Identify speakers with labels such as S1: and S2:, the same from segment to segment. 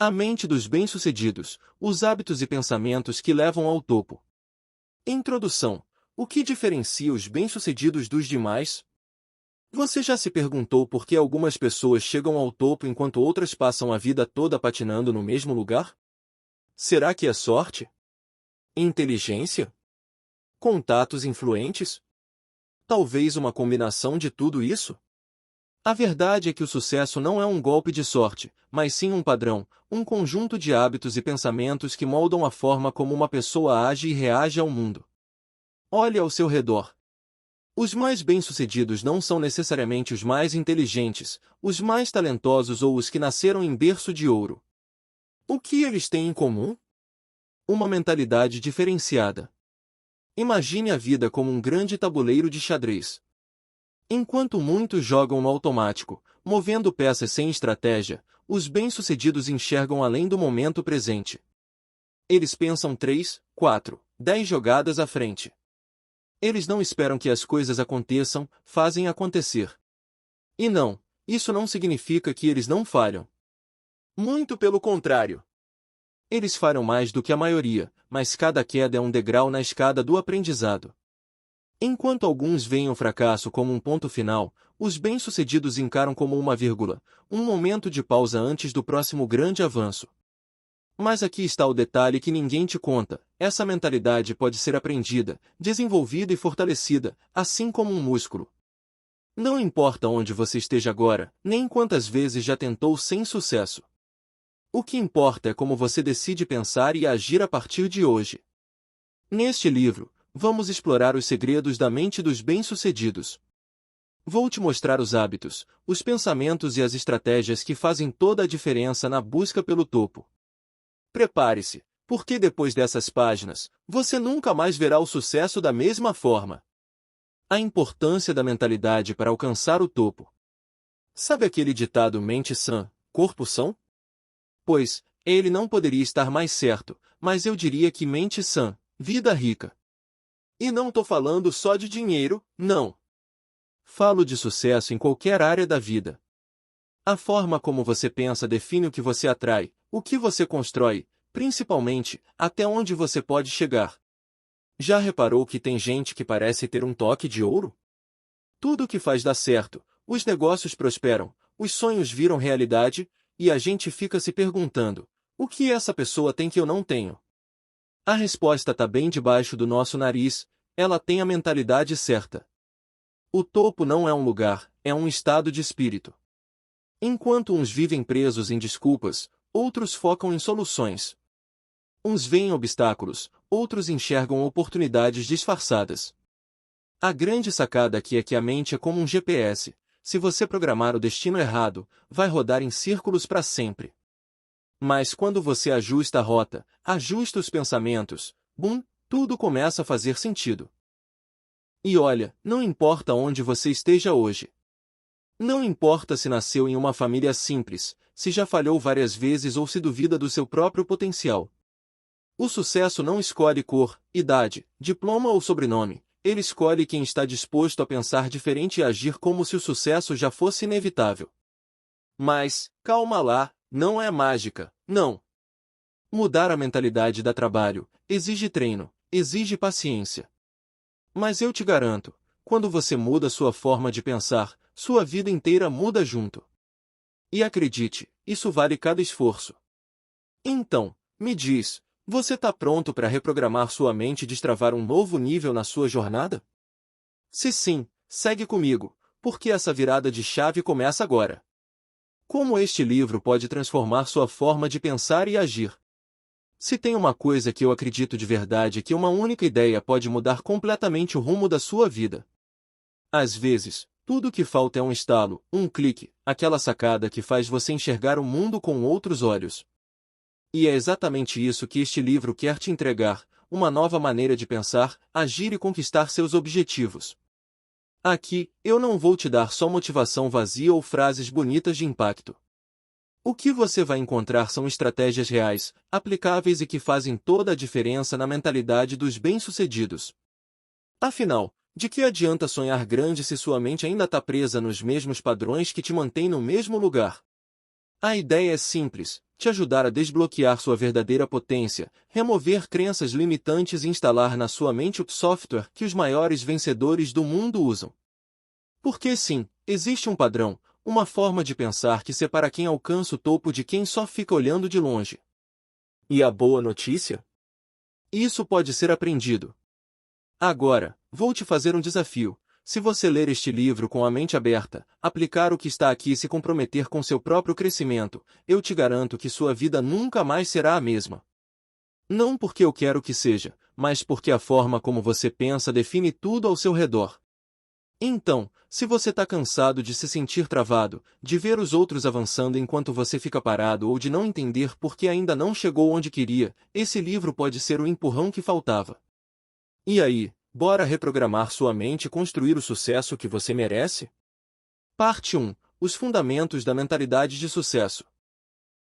S1: A mente dos bem-sucedidos, os hábitos e pensamentos que levam ao topo. Introdução. O que diferencia os bem-sucedidos dos demais? Você já se perguntou por que algumas pessoas chegam ao topo enquanto outras passam a vida toda patinando no mesmo lugar? Será que é sorte? Inteligência? Contatos influentes? Talvez uma combinação de tudo isso? A verdade é que o sucesso não é um golpe de sorte, mas sim um padrão, um conjunto de hábitos e pensamentos que moldam a forma como uma pessoa age e reage ao mundo. Olhe ao seu redor. Os mais bem-sucedidos não são necessariamente os mais inteligentes, os mais talentosos ou os que nasceram em berço de ouro. O que eles têm em comum? Uma mentalidade diferenciada. Imagine a vida como um grande tabuleiro de xadrez. Enquanto muitos jogam no automático, movendo peças sem estratégia, os bem-sucedidos enxergam além do momento presente. Eles pensam 3, 4, 10 jogadas à frente. Eles não esperam que as coisas aconteçam, fazem acontecer. E não, isso não significa que eles não falham. Muito pelo contrário. Eles falham mais do que a maioria, mas cada queda é um degrau na escada do aprendizado. Enquanto alguns veem o fracasso como um ponto final, os bem-sucedidos encaram como uma vírgula, um momento de pausa antes do próximo grande avanço. Mas aqui está o detalhe que ninguém te conta: essa mentalidade pode ser aprendida, desenvolvida e fortalecida, assim como um músculo. Não importa onde você esteja agora, nem quantas vezes já tentou sem sucesso. O que importa é como você decide pensar e agir a partir de hoje. Neste livro, vamos explorar os segredos da mente dos bem-sucedidos. Vou te mostrar os hábitos, os pensamentos e as estratégias que fazem toda a diferença na busca pelo topo. Prepare-se, porque depois dessas páginas, você nunca mais verá o sucesso da mesma forma. A importância da mentalidade para alcançar o topo. Sabe aquele ditado mente sã, corpo são? Pois, ele não poderia estar mais certo, mas eu diria que mente sã, vida rica. E não tô falando só de dinheiro, não. Falo de sucesso em qualquer área da vida. A forma como você pensa define o que você atrai, o que você constrói, principalmente, até onde você pode chegar. Já reparou que tem gente que parece ter um toque de ouro? Tudo o que faz dá certo, os negócios prosperam, os sonhos viram realidade, e a gente fica se perguntando: o que essa pessoa tem que eu não tenho? A resposta está bem debaixo do nosso nariz: ela tem a mentalidade certa. O topo não é um lugar, é um estado de espírito. Enquanto uns vivem presos em desculpas, outros focam em soluções. Uns veem obstáculos, outros enxergam oportunidades disfarçadas. A grande sacada aqui é que a mente é como um GPS. Se você programar o destino errado, vai rodar em círculos para sempre. Mas quando você ajusta a rota, ajusta os pensamentos, tudo começa a fazer sentido. E olha, não importa onde você esteja hoje. Não importa se nasceu em uma família simples, se já falhou várias vezes ou se duvida do seu próprio potencial. O sucesso não escolhe cor, idade, diploma ou sobrenome. Ele escolhe quem está disposto a pensar diferente e agir como se o sucesso já fosse inevitável. Mas, calma lá, não é mágica, não. Mudar a mentalidade dá trabalho, exige treino, exige paciência. Mas eu te garanto, quando você muda sua forma de pensar, sua vida inteira muda junto. E acredite, isso vale cada esforço. Então, me diz, você está pronto para reprogramar sua mente e destravar um novo nível na sua jornada? Se sim, segue comigo, porque essa virada de chave começa agora. Como este livro pode transformar sua forma de pensar e agir? Se tem uma coisa que eu acredito de verdade é que uma única ideia pode mudar completamente o rumo da sua vida. Às vezes, tudo o que falta é um estalo, um clique, aquela sacada que faz você enxergar o mundo com outros olhos. E é exatamente isso que este livro quer te entregar, uma nova maneira de pensar, agir e conquistar seus objetivos. Aqui, eu não vou te dar só motivação vazia ou frases bonitas de impacto. O que você vai encontrar são estratégias reais, aplicáveis e que fazem toda a diferença na mentalidade dos bem-sucedidos. Afinal, de que adianta sonhar grande se sua mente ainda está presa nos mesmos padrões que te mantêm no mesmo lugar? A ideia é simples: te ajudar a desbloquear sua verdadeira potência, remover crenças limitantes e instalar na sua mente o software que os maiores vencedores do mundo usam. Porque sim, existe um padrão, uma forma de pensar que separa quem alcança o topo de quem só fica olhando de longe. E a boa notícia? Isso pode ser aprendido. Agora, vou te fazer um desafio. Se você ler este livro com a mente aberta, aplicar o que está aqui e se comprometer com seu próprio crescimento, eu te garanto que sua vida nunca mais será a mesma. Não porque eu quero que seja, mas porque a forma como você pensa define tudo ao seu redor. Então, se você está cansado de se sentir travado, de ver os outros avançando enquanto você fica parado ou de não entender por que ainda não chegou onde queria, esse livro pode ser o empurrão que faltava. E aí, bora reprogramar sua mente e construir o sucesso que você merece? Parte 1. Os fundamentos da mentalidade de sucesso.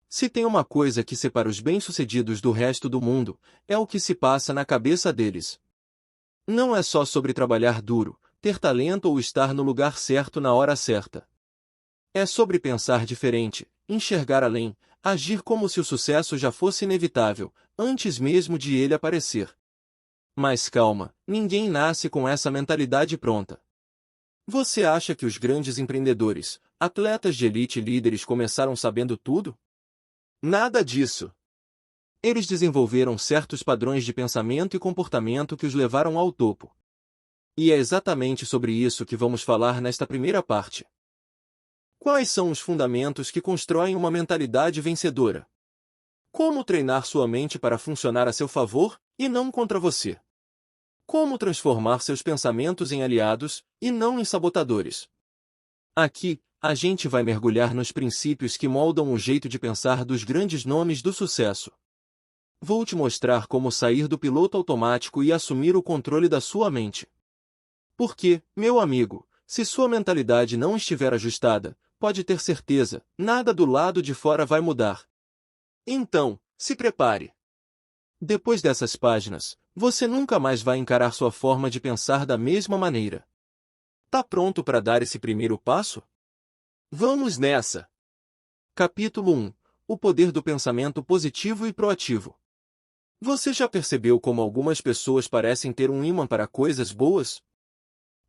S1: Se tem uma coisa que separa os bem-sucedidos do resto do mundo, é o que se passa na cabeça deles. Não é só sobre trabalhar duro, ter talento ou estar no lugar certo na hora certa. É sobre pensar diferente, enxergar além, agir como se o sucesso já fosse inevitável, antes mesmo de ele aparecer. Mas calma, ninguém nasce com essa mentalidade pronta. Você acha que os grandes empreendedores, atletas de elite e líderes começaram sabendo tudo? Nada disso. Eles desenvolveram certos padrões de pensamento e comportamento que os levaram ao topo. E é exatamente sobre isso que vamos falar nesta primeira parte. Quais são os fundamentos que constroem uma mentalidade vencedora? Como treinar sua mente para funcionar a seu favor, e não contra você? Como transformar seus pensamentos em aliados, e não em sabotadores? Aqui, a gente vai mergulhar nos princípios que moldam o jeito de pensar dos grandes nomes do sucesso. Vou te mostrar como sair do piloto automático e assumir o controle da sua mente. Porque, meu amigo, se sua mentalidade não estiver ajustada, pode ter certeza, nada do lado de fora vai mudar. Então, se prepare. Depois dessas páginas, você nunca mais vai encarar sua forma de pensar da mesma maneira. Tá pronto para dar esse primeiro passo? Vamos nessa! Capítulo 1. O poder do pensamento positivo e proativo. Você já percebeu como algumas pessoas parecem ter um ímã para coisas boas?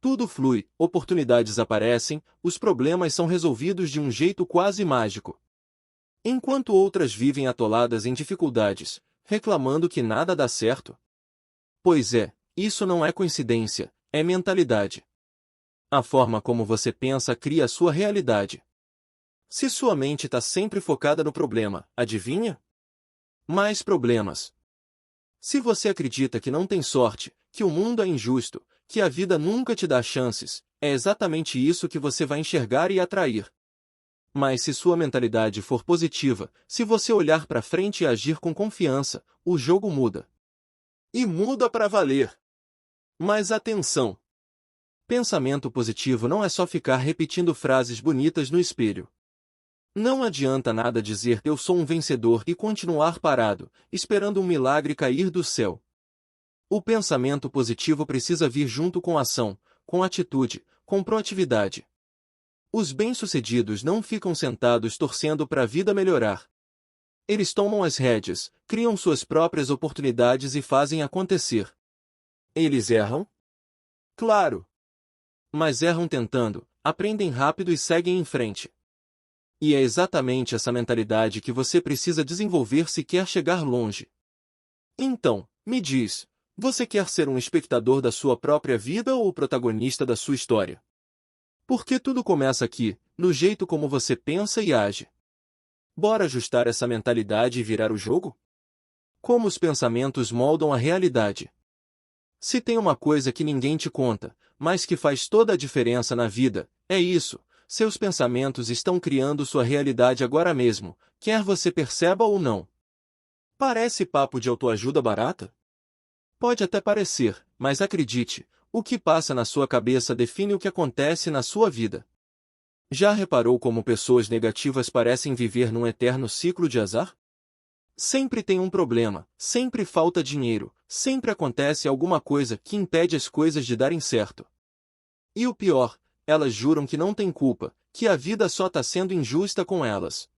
S1: Tudo flui, oportunidades aparecem, os problemas são resolvidos de um jeito quase mágico. Enquanto outras vivem atoladas em dificuldades, reclamando que nada dá certo. Pois é, isso não é coincidência, é mentalidade. A forma como você pensa cria a sua realidade. Se sua mente está sempre focada no problema, adivinha? Mais problemas. Se você acredita que não tem sorte, que o mundo é injusto, que a vida nunca te dá chances, é exatamente isso que você vai enxergar e atrair. Mas se sua mentalidade for positiva, se você olhar para frente e agir com confiança, o jogo muda. E muda para valer. Mas atenção! Pensamento positivo não é só ficar repetindo frases bonitas no espelho. Não adianta nada dizer "eu sou um vencedor" e continuar parado, esperando um milagre cair do céu. O pensamento positivo precisa vir junto com ação, com atitude, com proatividade. Os bem-sucedidos não ficam sentados torcendo para a vida melhorar. Eles tomam as rédeas, criam suas próprias oportunidades e fazem acontecer. Eles erram? Claro! Mas erram tentando, aprendem rápido e seguem em frente. E é exatamente essa mentalidade que você precisa desenvolver se quer chegar longe. Então, me diz, você quer ser um espectador da sua própria vida ou o protagonista da sua história? Porque tudo começa aqui, no jeito como você pensa e age. Bora ajustar essa mentalidade e virar o jogo? Como os pensamentos moldam a realidade. Se tem uma coisa que ninguém te conta, mas que faz toda a diferença na vida, é isso: seus pensamentos estão criando sua realidade agora mesmo, quer você perceba ou não. Parece papo de autoajuda barata? Pode até parecer, mas acredite, o que passa na sua cabeça define o que acontece na sua vida. Já reparou como pessoas negativas parecem viver num eterno ciclo de azar? Sempre tem um problema, sempre falta dinheiro, sempre acontece alguma coisa que impede as coisas de darem certo. E o pior, elas juram que não têm culpa, que a vida só está sendo injusta com elas.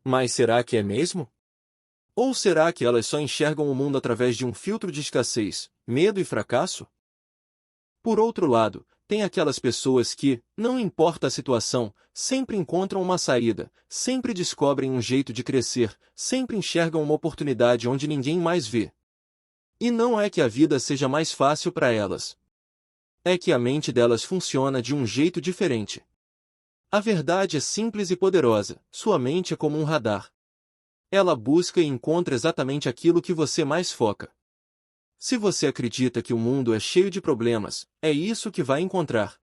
S1: Mas será que é mesmo? Ou será que elas só enxergam o mundo através de um filtro de escassez, medo e fracasso? Por outro lado, tem aquelas pessoas que, não importa a situação, sempre encontram uma saída, sempre descobrem um jeito de crescer, sempre enxergam uma oportunidade onde ninguém mais vê. E não é que a vida seja mais fácil para elas. É que a mente delas funciona de um jeito diferente. A verdade é simples e poderosa, sua mente é como um radar. Ela busca e encontra exatamente aquilo que você mais foca. Se você acredita que o mundo é cheio de problemas, é isso que vai encontrar.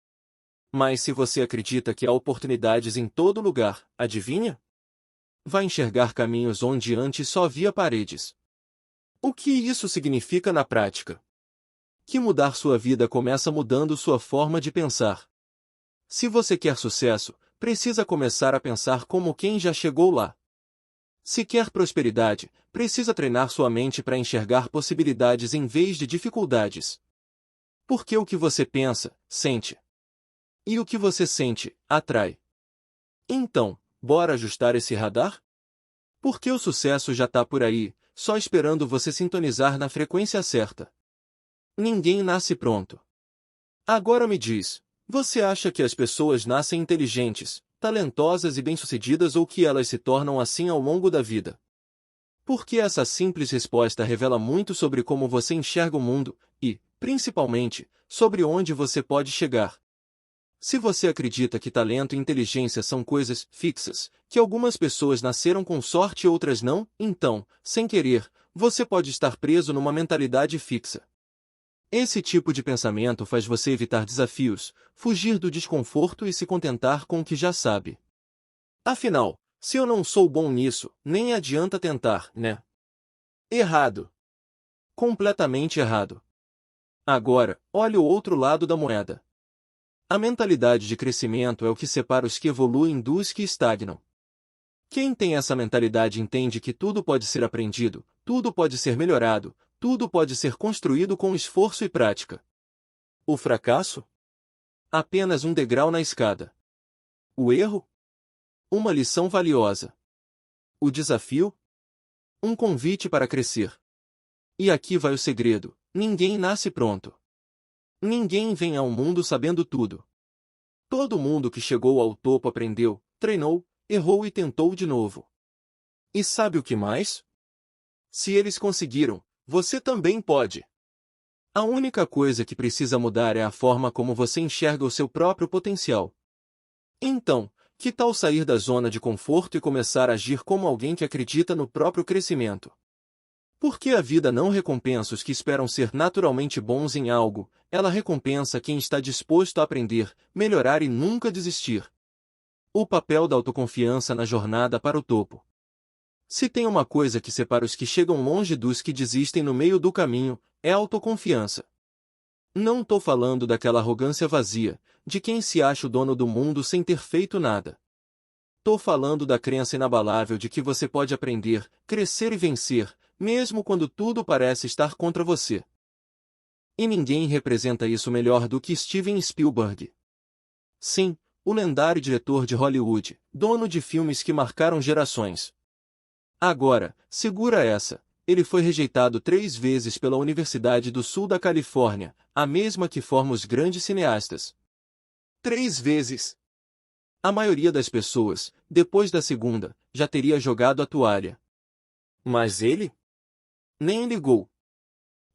S1: Mas se você acredita que há oportunidades em todo lugar, adivinha? Vai enxergar caminhos onde antes só havia paredes. O que isso significa na prática? Que mudar sua vida começa mudando sua forma de pensar. Se você quer sucesso, precisa começar a pensar como quem já chegou lá. Se quer prosperidade, precisa treinar sua mente para enxergar possibilidades em vez de dificuldades. Porque o que você pensa, sente. E o que você sente, atrai. Então, bora ajustar esse radar? Porque o sucesso já está por aí, só esperando você sintonizar na frequência certa. Ninguém nasce pronto. Agora me diz, você acha que as pessoas nascem inteligentes, talentosas e bem-sucedidas ou que elas se tornam assim ao longo da vida? Porque essa simples resposta revela muito sobre como você enxerga o mundo e, principalmente, sobre onde você pode chegar. Se você acredita que talento e inteligência são coisas fixas, que algumas pessoas nasceram com sorte e outras não, então, sem querer, você pode estar preso numa mentalidade fixa. Esse tipo de pensamento faz você evitar desafios, fugir do desconforto e se contentar com o que já sabe. Afinal, se eu não sou bom nisso, nem adianta tentar, né? Errado. Completamente errado. Agora, olhe o outro lado da moeda. A mentalidade de crescimento é o que separa os que evoluem dos que estagnam. Quem tem essa mentalidade entende que tudo pode ser aprendido, tudo pode ser melhorado, tudo pode ser construído com esforço e prática. O fracasso? Apenas um degrau na escada. O erro? Uma lição valiosa. O desafio? Um convite para crescer. E aqui vai o segredo: ninguém nasce pronto. Ninguém vem ao mundo sabendo tudo. Todo mundo que chegou ao topo aprendeu, treinou, errou e tentou de novo. E sabe o que mais? Se eles conseguiram, você também pode. A única coisa que precisa mudar é a forma como você enxerga o seu próprio potencial. Então, que tal sair da zona de conforto e começar a agir como alguém que acredita no próprio crescimento? Porque a vida não recompensa os que esperam ser naturalmente bons em algo, ela recompensa quem está disposto a aprender, melhorar e nunca desistir. O papel da autoconfiança na jornada para o topo. Se tem uma coisa que separa os que chegam longe dos que desistem no meio do caminho, é a autoconfiança. Não tô falando daquela arrogância vazia, de quem se acha o dono do mundo sem ter feito nada. Tô falando da crença inabalável de que você pode aprender, crescer e vencer, mesmo quando tudo parece estar contra você. E ninguém representa isso melhor do que Steven Spielberg. Sim, o lendário diretor de Hollywood, dono de filmes que marcaram gerações. Agora, segura essa, ele foi rejeitado 3 vezes pela Universidade do Sul da Califórnia, a mesma que forma os grandes cineastas. 3 vezes! A maioria das pessoas, depois da segunda, já teria jogado a toalha. Mas ele? Nem ligou.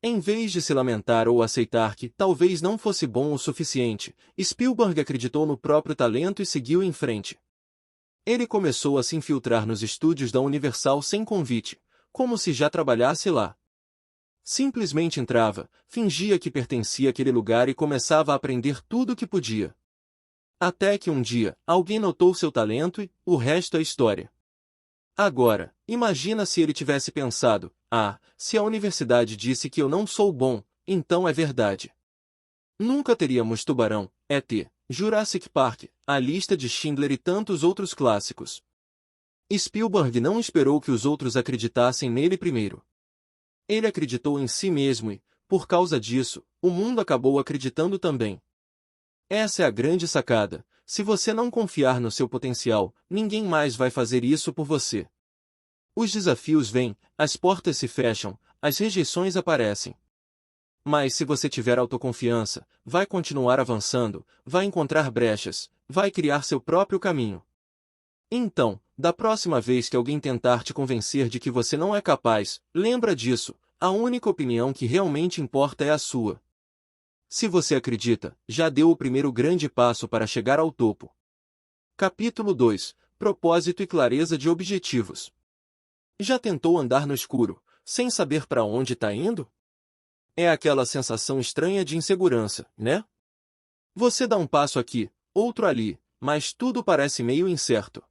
S1: Em vez de se lamentar ou aceitar que talvez não fosse bom o suficiente, Spielberg acreditou no próprio talento e seguiu em frente. Ele começou a se infiltrar nos estúdios da Universal sem convite, como se já trabalhasse lá. Simplesmente entrava, fingia que pertencia àquele lugar e começava a aprender tudo o que podia. Até que um dia, alguém notou seu talento e, o resto é história. Agora, imagina se ele tivesse pensado, se a universidade disse que eu não sou bom, então é verdade. Nunca teríamos Tubarão, E.T., Jurassic Park, A Lista de Schindler e tantos outros clássicos. Spielberg não esperou que os outros acreditassem nele primeiro. Ele acreditou em si mesmo e, por causa disso, o mundo acabou acreditando também. Essa é a grande sacada: se você não confiar no seu potencial, ninguém mais vai fazer isso por você. Os desafios vêm, as portas se fecham, as rejeições aparecem. Mas se você tiver autoconfiança, vai continuar avançando, vai encontrar brechas, vai criar seu próprio caminho. Então, da próxima vez que alguém tentar te convencer de que você não é capaz, lembra disso, a única opinião que realmente importa é a sua. Se você acredita, já deu o primeiro grande passo para chegar ao topo. Capítulo 2. Propósito e clareza de objetivos. Já tentou andar no escuro, sem saber para onde está indo? É aquela sensação estranha de insegurança, né? Você dá um passo aqui, outro ali, mas tudo parece meio incerto.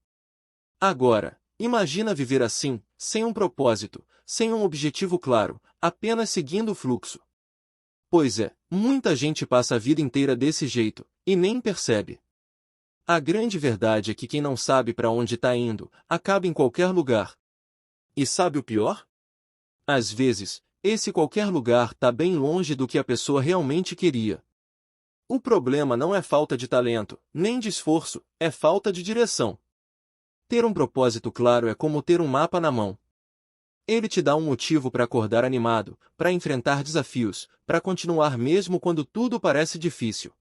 S1: Agora, imagina viver assim, sem um propósito, sem um objetivo claro, apenas seguindo o fluxo. Pois é, muita gente passa a vida inteira desse jeito, e nem percebe. A grande verdade é que quem não sabe para onde está indo, acaba em qualquer lugar. E sabe o pior? Às vezes, esse qualquer lugar está bem longe do que a pessoa realmente queria. O problema não é falta de talento, nem de esforço, é falta de direção. Ter um propósito claro é como ter um mapa na mão. Ele te dá um motivo para acordar animado, para enfrentar desafios, para continuar mesmo quando tudo parece difícil.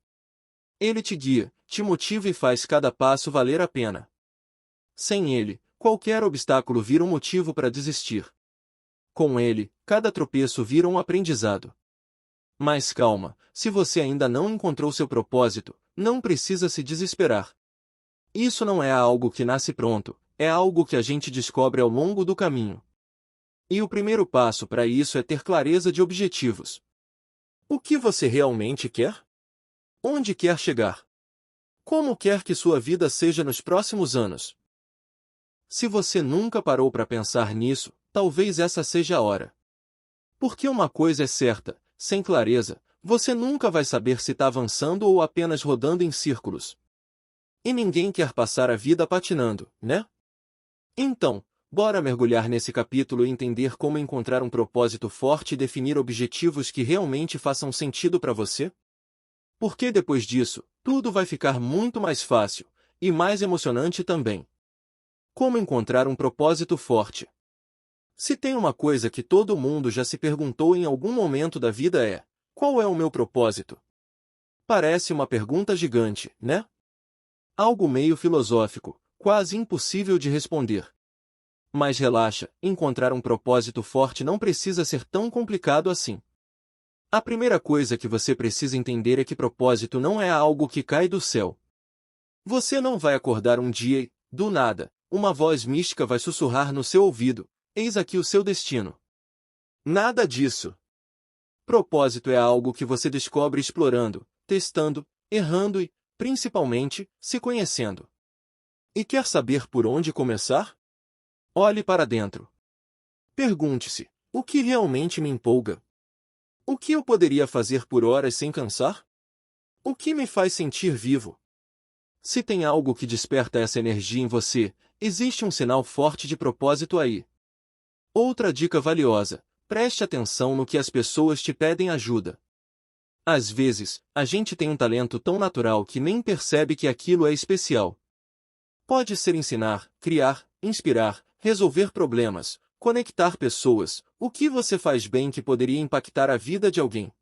S1: Ele te guia, te motiva e faz cada passo valer a pena. Sem ele, qualquer obstáculo vira um motivo para desistir. Com ele, cada tropeço vira um aprendizado. Mas calma, se você ainda não encontrou seu propósito, não precisa se desesperar. Isso não é algo que nasce pronto, é algo que a gente descobre ao longo do caminho. E o primeiro passo para isso é ter clareza de objetivos. O que você realmente quer? Onde quer chegar? Como quer que sua vida seja nos próximos anos? Se você nunca parou para pensar nisso, talvez essa seja a hora. Porque uma coisa é certa, sem clareza, você nunca vai saber se está avançando ou apenas rodando em círculos. E ninguém quer passar a vida patinando, né? Então, bora mergulhar nesse capítulo e entender como encontrar um propósito forte e definir objetivos que realmente façam sentido para você? Porque depois disso, tudo vai ficar muito mais fácil, e mais emocionante também. Como encontrar um propósito forte? Se tem uma coisa que todo mundo já se perguntou em algum momento da vida é: qual é o meu propósito? Parece uma pergunta gigante, né? Algo meio filosófico, quase impossível de responder. Mas relaxa, encontrar um propósito forte não precisa ser tão complicado assim. A primeira coisa que você precisa entender é que propósito não é algo que cai do céu. Você não vai acordar um dia e, do nada, uma voz mística vai sussurrar no seu ouvido: eis aqui o seu destino. Nada disso. Propósito é algo que você descobre explorando, testando, errando e, principalmente, se conhecendo. E quer saber por onde começar? Olhe para dentro. Pergunte-se: o que realmente me empolga? O que eu poderia fazer por horas sem cansar? O que me faz sentir vivo? Se tem algo que desperta essa energia em você, existe um sinal forte de propósito aí. Outra dica valiosa: preste atenção no que as pessoas te pedem ajuda. Às vezes, a gente tem um talento tão natural que nem percebe que aquilo é especial. Pode ser ensinar, criar, inspirar, resolver problemas, conectar pessoas, o que você faz bem que poderia impactar a vida de alguém.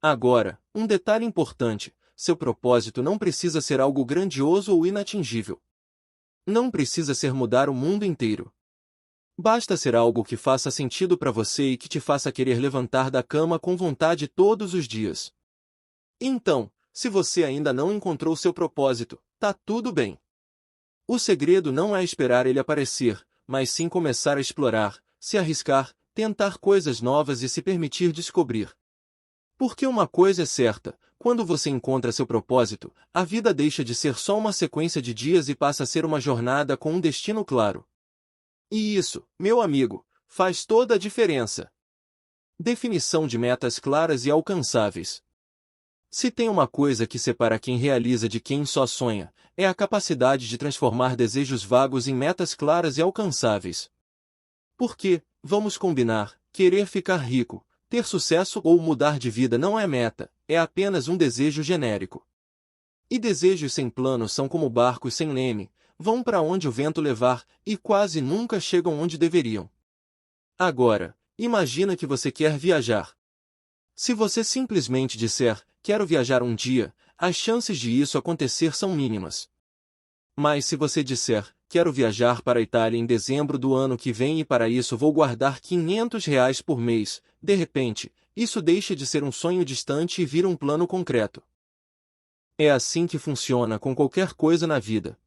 S1: Agora, um detalhe importante: seu propósito não precisa ser algo grandioso ou inatingível. Não precisa ser mudar o mundo inteiro. Basta ser algo que faça sentido para você e que te faça querer levantar da cama com vontade todos os dias. Então, se você ainda não encontrou seu propósito, tá tudo bem. O segredo não é esperar ele aparecer, mas sim começar a explorar, se arriscar, tentar coisas novas e se permitir descobrir. Porque uma coisa é certa: quando você encontra seu propósito, a vida deixa de ser só uma sequência de dias e passa a ser uma jornada com um destino claro. E isso, meu amigo, faz toda a diferença. Definição de metas claras e alcançáveis. Se tem uma coisa que separa quem realiza de quem só sonha, é a capacidade de transformar desejos vagos em metas claras e alcançáveis. Porque, vamos combinar, querer ficar rico, ter sucesso ou mudar de vida não é meta, é apenas um desejo genérico. E desejos sem plano são como barcos sem leme, vão para onde o vento levar e quase nunca chegam onde deveriam. Agora, imagina que você quer viajar. Se você simplesmente disser, quero viajar um dia, as chances de isso acontecer são mínimas. Mas se você disser, quero viajar para a Itália em dezembro do ano que vem e para isso vou guardar R$ 500 por mês, de repente, isso deixa de ser um sonho distante e vira um plano concreto. É assim que funciona com qualquer coisa na vida.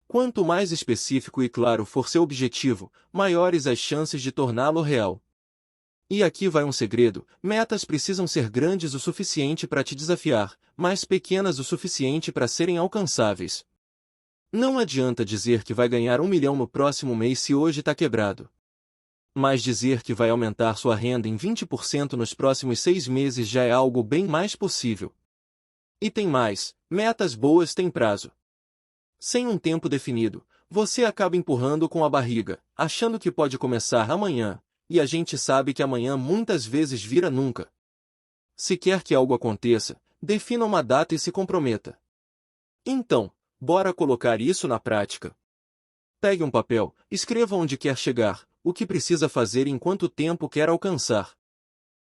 S1: Quanto mais específico e claro for seu objetivo, maiores as chances de torná-lo real. E aqui vai um segredo: metas precisam ser grandes o suficiente para te desafiar, mas pequenas o suficiente para serem alcançáveis. Não adianta dizer que vai ganhar 1 milhão no próximo mês se hoje está quebrado. Mas dizer que vai aumentar sua renda em 20% nos próximos 6 meses já é algo bem mais possível. E tem mais: metas boas têm prazo. Sem um tempo definido, você acaba empurrando com a barriga, achando que pode começar amanhã, e a gente sabe que amanhã muitas vezes vira nunca. Se quer que algo aconteça, defina uma data e se comprometa. Então, bora colocar isso na prática. Pegue um papel, escreva onde quer chegar, o que precisa fazer e em quanto tempo quer alcançar.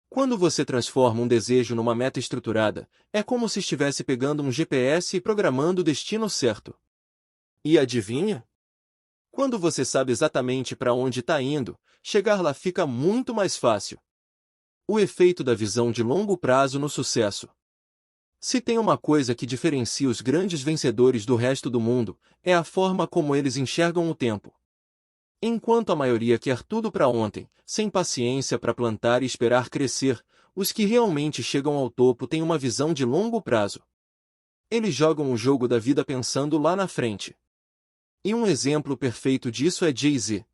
S1: Quando você transforma um desejo numa meta estruturada, é como se estivesse pegando um GPS e programando o destino certo. E adivinha? Quando você sabe exatamente para onde está indo, chegar lá fica muito mais fácil. O efeito da visão de longo prazo no sucesso. Se tem uma coisa que diferencia os grandes vencedores do resto do mundo, é a forma como eles enxergam o tempo. Enquanto a maioria quer tudo para ontem, sem paciência para plantar e esperar crescer, os que realmente chegam ao topo têm uma visão de longo prazo. Eles jogam o jogo da vida pensando lá na frente. E um exemplo perfeito disso é Jay-Z.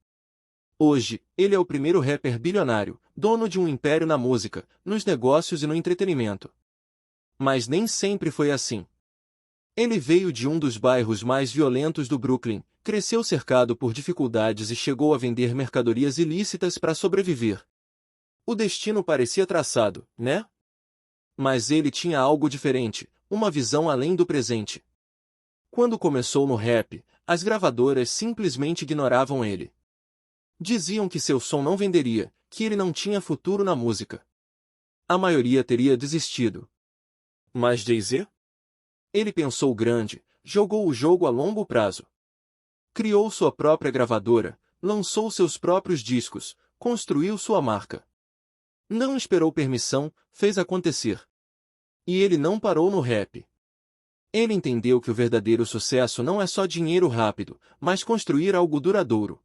S1: Hoje, ele é o primeiro rapper bilionário, dono de um império na música, nos negócios e no entretenimento. Mas nem sempre foi assim. Ele veio de um dos bairros mais violentos do Brooklyn, cresceu cercado por dificuldades e chegou a vender mercadorias ilícitas para sobreviver. O destino parecia traçado, né? Mas ele tinha algo diferente, uma visão além do presente. Quando começou no rap, as gravadoras simplesmente ignoravam ele. Diziam que seu som não venderia, que ele não tinha futuro na música. A maioria teria desistido. Mas Jay-Z? Ele pensou grande, jogou o jogo a longo prazo. Criou sua própria gravadora, lançou seus próprios discos, construiu sua marca. Não esperou permissão, fez acontecer. E ele não parou no rap. Ele entendeu que o verdadeiro sucesso não é só dinheiro rápido, mas construir algo duradouro.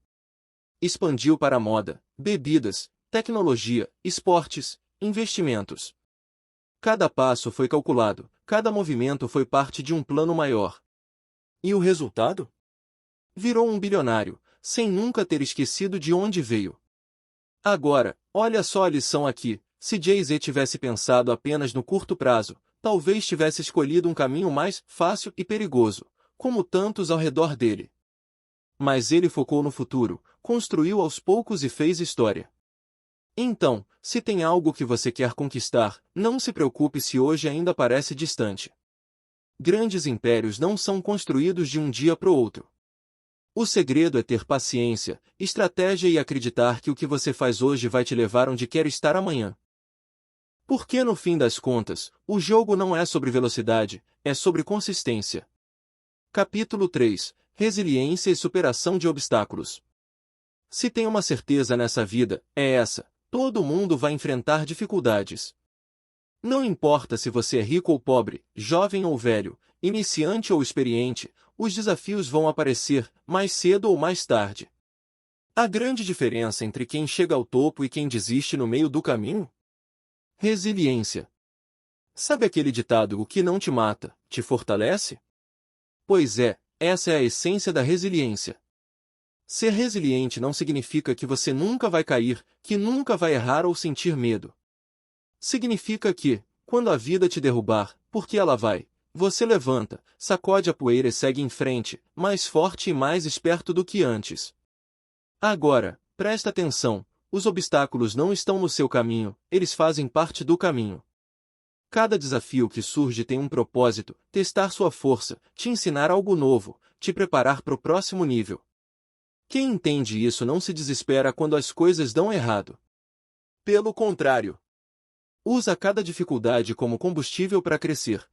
S1: Expandiu para moda, bebidas, tecnologia, esportes, investimentos. Cada passo foi calculado, cada movimento foi parte de um plano maior. E o resultado? Virou um bilionário, sem nunca ter esquecido de onde veio. Agora, olha só a lição aqui: se Jay-Z tivesse pensado apenas no curto prazo, talvez tivesse escolhido um caminho mais fácil e perigoso, como tantos ao redor dele. Mas ele focou no futuro, construiu aos poucos e fez história. Então, se tem algo que você quer conquistar, não se preocupe se hoje ainda parece distante. Grandes impérios não são construídos de um dia para o outro. O segredo é ter paciência, estratégia e acreditar que o que você faz hoje vai te levar onde quer estar amanhã. Porque no fim das contas, o jogo não é sobre velocidade, é sobre consistência. Capítulo 3: Resiliência e superação de obstáculos. Se tem uma certeza nessa vida, é essa: todo mundo vai enfrentar dificuldades. Não importa se você é rico ou pobre, jovem ou velho, iniciante ou experiente, os desafios vão aparecer, mais cedo ou mais tarde. A grande diferença entre quem chega ao topo e quem desiste no meio do caminho? Resiliência. Sabe aquele ditado: o que não te mata, te fortalece? Pois é, essa é a essência da resiliência. Ser resiliente não significa que você nunca vai cair, que nunca vai errar ou sentir medo. Significa que, quando a vida te derrubar, porque ela vai, você levanta, sacode a poeira e segue em frente, mais forte e mais esperto do que antes. Agora, presta atenção: os obstáculos não estão no seu caminho, eles fazem parte do caminho. Cada desafio que surge tem um propósito: testar sua força, te ensinar algo novo, te preparar para o próximo nível. Quem entende isso não se desespera quando as coisas dão errado. Pelo contrário, usa cada dificuldade como combustível para crescer.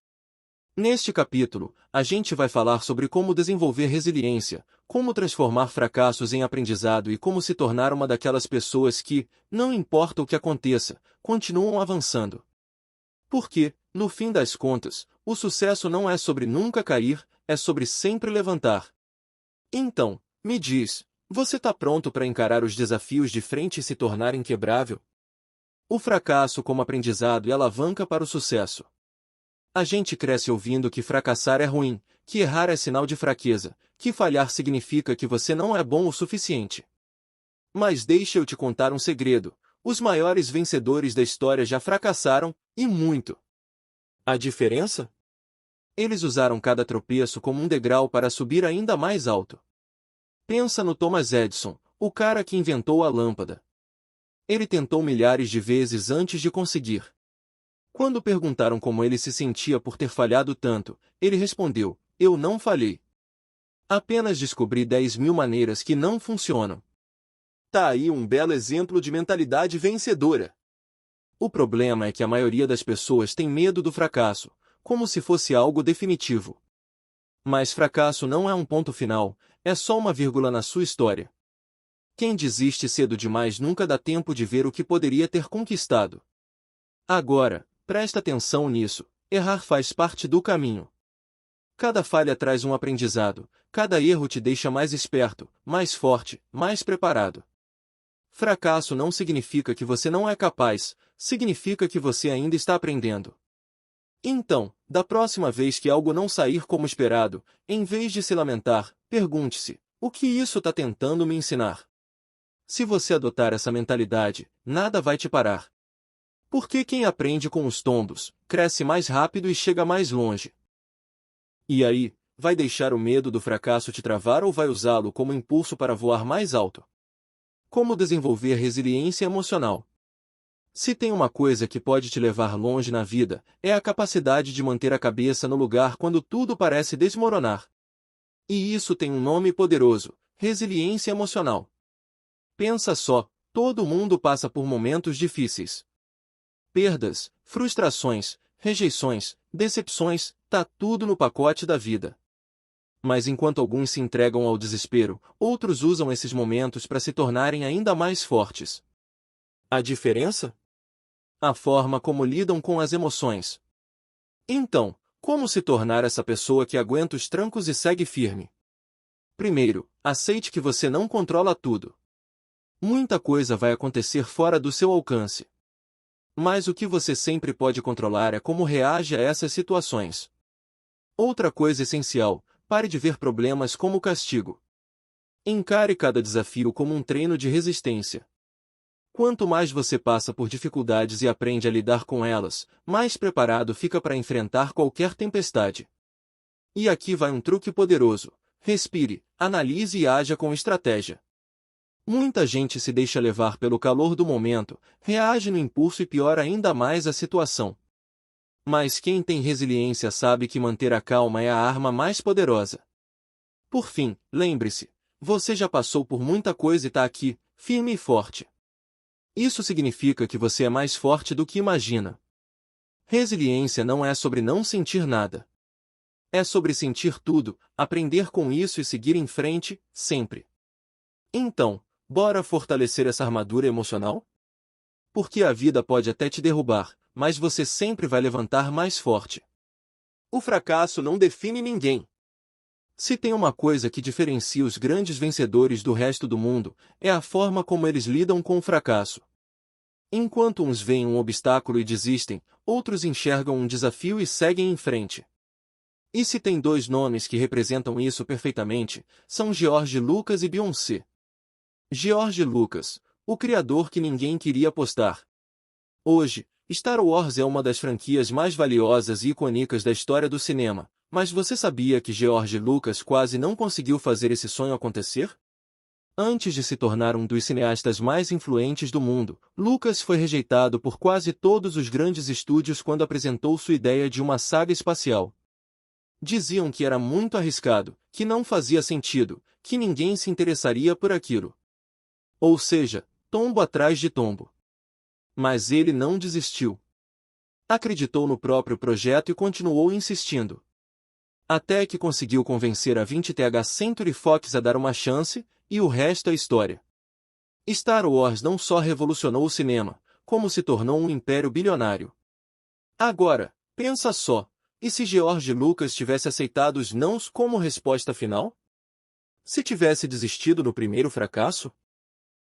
S1: Neste capítulo, a gente vai falar sobre como desenvolver resiliência, como transformar fracassos em aprendizado e como se tornar uma daquelas pessoas que, não importa o que aconteça, continuam avançando. Porque, no fim das contas, o sucesso não é sobre nunca cair, é sobre sempre levantar. Então, me diz, você está pronto para encarar os desafios de frente e se tornar inquebrável? O fracasso como aprendizado e alavanca para o sucesso. A gente cresce ouvindo que fracassar é ruim, que errar é sinal de fraqueza, que falhar significa que você não é bom o suficiente. Mas deixa eu te contar um segredo: os maiores vencedores da história já fracassaram, e muito. A diferença? Eles usaram cada tropeço como um degrau para subir ainda mais alto. Pensa no Thomas Edison, o cara que inventou a lâmpada. Ele tentou milhares de vezes antes de conseguir. Quando perguntaram como ele se sentia por ter falhado tanto, ele respondeu: eu não falhei. Apenas descobri 10.000 maneiras que não funcionam. Tá aí um belo exemplo de mentalidade vencedora. O problema é que a maioria das pessoas tem medo do fracasso, como se fosse algo definitivo. Mas fracasso não é um ponto final, é só uma vírgula na sua história. Quem desiste cedo demais nunca dá tempo de ver o que poderia ter conquistado. Agora, presta atenção nisso: errar faz parte do caminho. Cada falha traz um aprendizado, cada erro te deixa mais esperto, mais forte, mais preparado. Fracasso não significa que você não é capaz, significa que você ainda está aprendendo. Então, da próxima vez que algo não sair como esperado, em vez de se lamentar, pergunte-se: o que isso está tentando me ensinar? Se você adotar essa mentalidade, nada vai te parar. Porque quem aprende com os tombos, cresce mais rápido e chega mais longe. E aí, vai deixar o medo do fracasso te travar ou vai usá-lo como impulso para voar mais alto? Como desenvolver resiliência emocional? Se tem uma coisa que pode te levar longe na vida, é a capacidade de manter a cabeça no lugar quando tudo parece desmoronar. E isso tem um nome poderoso: resiliência emocional. Pensa só, todo mundo passa por momentos difíceis. Perdas, frustrações, rejeições, decepções, tá tudo no pacote da vida. Mas enquanto alguns se entregam ao desespero, outros usam esses momentos para se tornarem ainda mais fortes. A diferença? A forma como lidam com as emoções. Então, como se tornar essa pessoa que aguenta os trancos e segue firme? Primeiro, aceite que você não controla tudo. Muita coisa vai acontecer fora do seu alcance. Mas o que você sempre pode controlar é como reage a essas situações. Outra coisa essencial: pare de ver problemas como castigo. Encare cada desafio como um treino de resistência. Quanto mais você passa por dificuldades e aprende a lidar com elas, mais preparado fica para enfrentar qualquer tempestade. E aqui vai um truque poderoso: respire, analise e haja com estratégia. Muita gente se deixa levar pelo calor do momento, reage no impulso e piora ainda mais a situação. Mas quem tem resiliência sabe que manter a calma é a arma mais poderosa. Por fim, lembre-se: você já passou por muita coisa e está aqui, firme e forte. Isso significa que você é mais forte do que imagina. Resiliência não é sobre não sentir nada. É sobre sentir tudo, aprender com isso e seguir em frente, sempre. Então, bora fortalecer essa armadura emocional? Porque a vida pode até te derrubar, mas você sempre vai levantar mais forte. O fracasso não define ninguém. Se tem uma coisa que diferencia os grandes vencedores do resto do mundo, é a forma como eles lidam com o fracasso. Enquanto uns veem um obstáculo e desistem, outros enxergam um desafio e seguem em frente. E se tem dois nomes que representam isso perfeitamente, são George Lucas e Beyoncé. George Lucas, o criador que ninguém queria apostar. Hoje, Star Wars é uma das franquias mais valiosas e icônicas da história do cinema, mas você sabia que George Lucas quase não conseguiu fazer esse sonho acontecer? Antes de se tornar um dos cineastas mais influentes do mundo, Lucas foi rejeitado por quase todos os grandes estúdios quando apresentou sua ideia de uma saga espacial. Diziam que era muito arriscado, que não fazia sentido, que ninguém se interessaria por aquilo. Ou seja, tombo atrás de tombo. Mas ele não desistiu. Acreditou no próprio projeto e continuou insistindo. Até que conseguiu convencer a 20th Century Fox a dar uma chance, e o resto é história. Star Wars não só revolucionou o cinema, como se tornou um império bilionário. Agora, pensa só, e se George Lucas tivesse aceitado os nãos como resposta final? Se tivesse desistido no primeiro fracasso?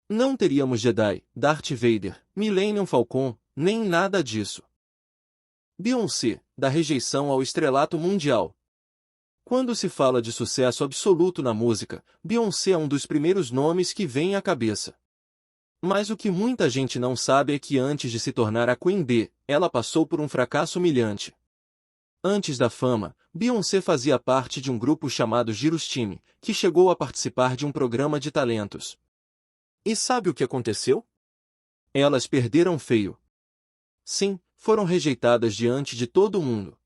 S1: Não teríamos Jedi, Darth Vader, Millennium Falcon, nem nada disso. Beyoncé, da rejeição ao estrelato mundial. Quando se fala de sucesso absoluto na música, Beyoncé é um dos primeiros nomes que vem à cabeça. Mas o que muita gente não sabe é que antes de se tornar a Queen Bee, ela passou por um fracasso humilhante. Antes da fama, Beyoncé fazia parte de um grupo chamado Girls Team, que chegou a participar de um programa de talentos. E sabe o que aconteceu? Elas perderam feio. Sim, foram rejeitadas diante de todo mundo.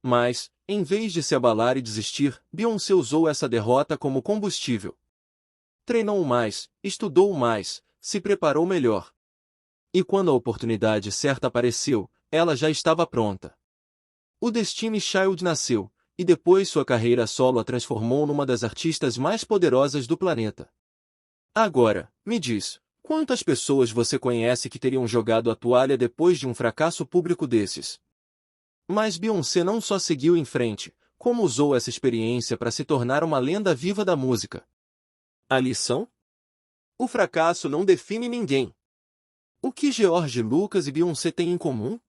S1: Mas, em vez de se abalar e desistir, Beyoncé usou essa derrota como combustível. Treinou mais, estudou mais, se preparou melhor. E quando a oportunidade certa apareceu, ela já estava pronta. O Destiny's Child nasceu, e depois sua carreira solo a transformou numa das artistas mais poderosas do planeta. Agora, me diz, quantas pessoas você conhece que teriam jogado a toalha depois de um fracasso público desses? Mas Beyoncé não só seguiu em frente, como usou essa experiência para se tornar uma lenda viva da música. A lição? O fracasso não define ninguém. O que George Lucas e Beyoncé têm em comum?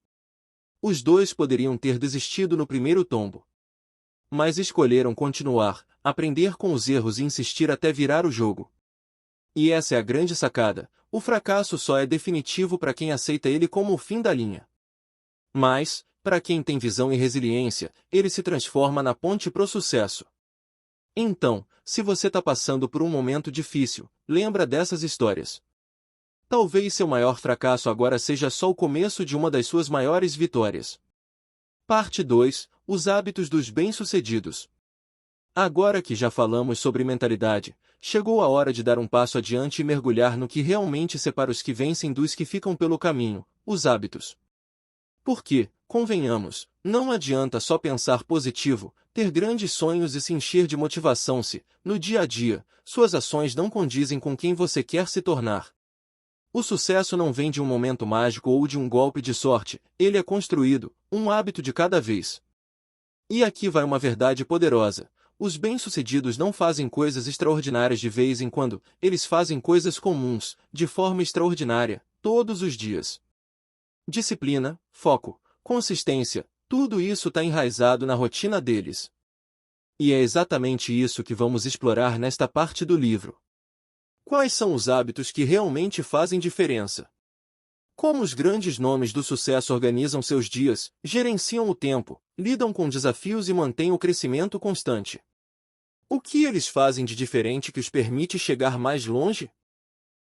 S1: Os dois poderiam ter desistido no primeiro tombo. Mas escolheram continuar, aprender com os erros e insistir até virar o jogo. E essa é a grande sacada, o fracasso só é definitivo para quem aceita ele como o fim da linha. Mas, para quem tem visão e resiliência, ele se transforma na ponte pro sucesso. Então, se você está passando por um momento difícil, lembra dessas histórias. Talvez seu maior fracasso agora seja só o começo de uma das suas maiores vitórias. Parte 2. Os hábitos dos bem-sucedidos. Agora que já falamos sobre mentalidade, chegou a hora de dar um passo adiante e mergulhar no que realmente separa os que vencem dos que ficam pelo caminho, os hábitos. Porque, convenhamos, não adianta só pensar positivo, ter grandes sonhos e se encher de motivação se, no dia a dia, suas ações não condizem com quem você quer se tornar. O sucesso não vem de um momento mágico ou de um golpe de sorte, ele é construído, um hábito de cada vez. E aqui vai uma verdade poderosa. Os bem-sucedidos não fazem coisas extraordinárias de vez em quando, eles fazem coisas comuns, de forma extraordinária, todos os dias. Disciplina, foco, consistência, tudo isso está enraizado na rotina deles. E é exatamente isso que vamos explorar nesta parte do livro. Quais são os hábitos que realmente fazem diferença? Como os grandes nomes do sucesso organizam seus dias, gerenciam o tempo, lidam com desafios e mantêm o crescimento constante? O que eles fazem de diferente que os permite chegar mais longe?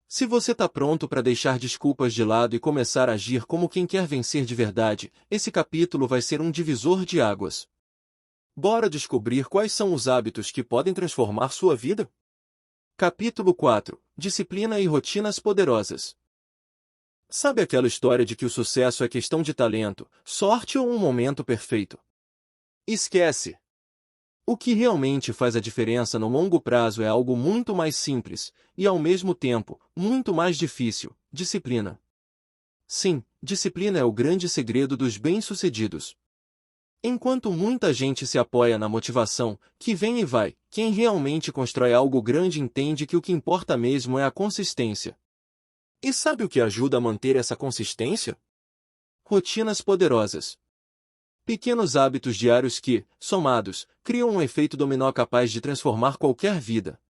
S1: Se você está pronto para deixar desculpas de lado e começar a agir como quem quer vencer de verdade, esse capítulo vai ser um divisor de águas. Bora descobrir quais são os hábitos que podem transformar sua vida? Capítulo 4. Disciplina e rotinas poderosas. Sabe aquela história de que o sucesso é questão de talento, sorte ou um momento perfeito? Esquece! O que realmente faz a diferença no longo prazo é algo muito mais simples, e ao mesmo tempo, muito mais difícil: disciplina. Sim, disciplina é o grande segredo dos bem-sucedidos. Enquanto muita gente se apoia na motivação, que vem e vai, quem realmente constrói algo grande entende que o que importa mesmo é a consistência. E sabe o que ajuda a manter essa consistência? Rotinas poderosas. Pequenos hábitos diários que, somados, criam um efeito dominó capaz de transformar qualquer vida.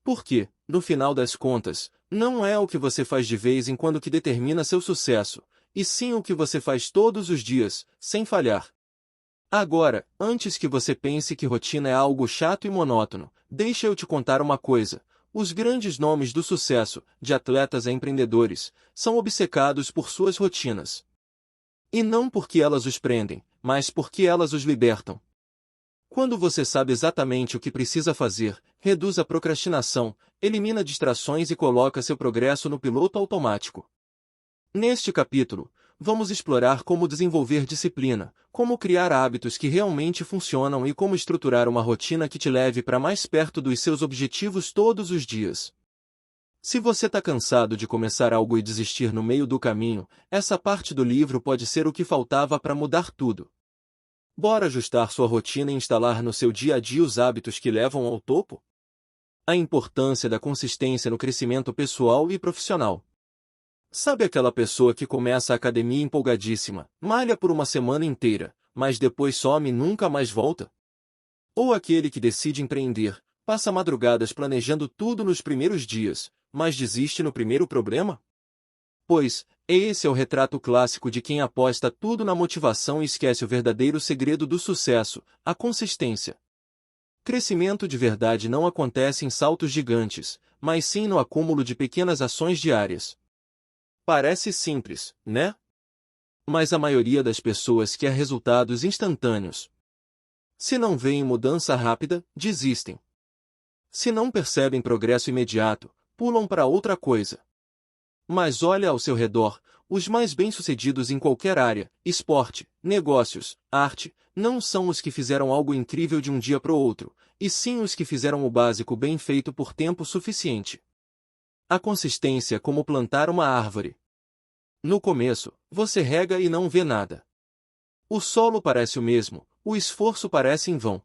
S1: Porque, no final das contas, não é o que você faz de vez em quando que determina seu sucesso, e sim o que você faz todos os dias, sem falhar. Agora, antes que você pense que rotina é algo chato e monótono, deixa eu te contar uma coisa. Os grandes nomes do sucesso, de atletas a empreendedores, são obcecados por suas rotinas. E não porque elas os prendem, mas porque elas os libertam. Quando você sabe exatamente o que precisa fazer, reduz a procrastinação, elimina distrações e coloca seu progresso no piloto automático. Neste capítulo, vamos explorar como desenvolver disciplina, como criar hábitos que realmente funcionam e como estruturar uma rotina que te leve para mais perto dos seus objetivos todos os dias. Se você está cansado de começar algo e desistir no meio do caminho, essa parte do livro pode ser o que faltava para mudar tudo. Bora ajustar sua rotina e instalar no seu dia a dia os hábitos que levam ao topo? A importância da consistência no crescimento pessoal e profissional. Sabe aquela pessoa que começa a academia empolgadíssima, malha por uma semana inteira, mas depois some e nunca mais volta? Ou aquele que decide empreender, passa madrugadas planejando tudo nos primeiros dias, mas desiste no primeiro problema? Pois, esse é o retrato clássico de quem aposta tudo na motivação e esquece o verdadeiro segredo do sucesso, a consistência. Crescimento de verdade não acontece em saltos gigantes, mas sim no acúmulo de pequenas ações diárias. Parece simples, né? Mas a maioria das pessoas quer resultados instantâneos. Se não veem mudança rápida, desistem. Se não percebem progresso imediato, pulam para outra coisa. Mas olha ao seu redor, os mais bem-sucedidos em qualquer área, esporte, negócios, arte, não são os que fizeram algo incrível de um dia para o outro, e sim os que fizeram o básico bem feito por tempo suficiente. A consistência é como plantar uma árvore. No começo, você rega e não vê nada. O solo parece o mesmo, o esforço parece em vão.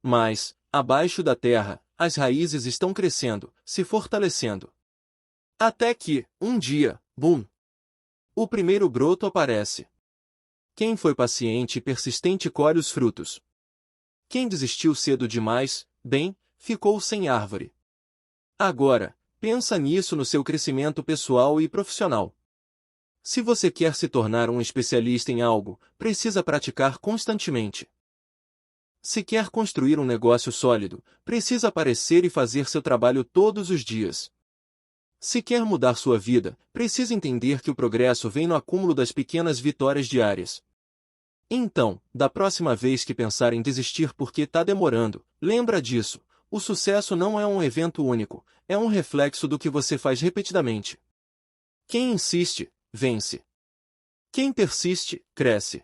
S1: Mas, abaixo da terra, as raízes estão crescendo, se fortalecendo. Até que, um dia, bum! O primeiro broto aparece. Quem foi paciente e persistente colhe os frutos. Quem desistiu cedo demais, bem, ficou sem árvore. Agora, pensa nisso no seu crescimento pessoal e profissional. Se você quer se tornar um especialista em algo, precisa praticar constantemente. Se quer construir um negócio sólido, precisa aparecer e fazer seu trabalho todos os dias. Se quer mudar sua vida, precisa entender que o progresso vem no acúmulo das pequenas vitórias diárias. Então, da próxima vez que pensar em desistir porque está demorando, lembra disso. O sucesso não é um evento único, é um reflexo do que você faz repetidamente. Quem insiste, vence. Quem persiste, cresce.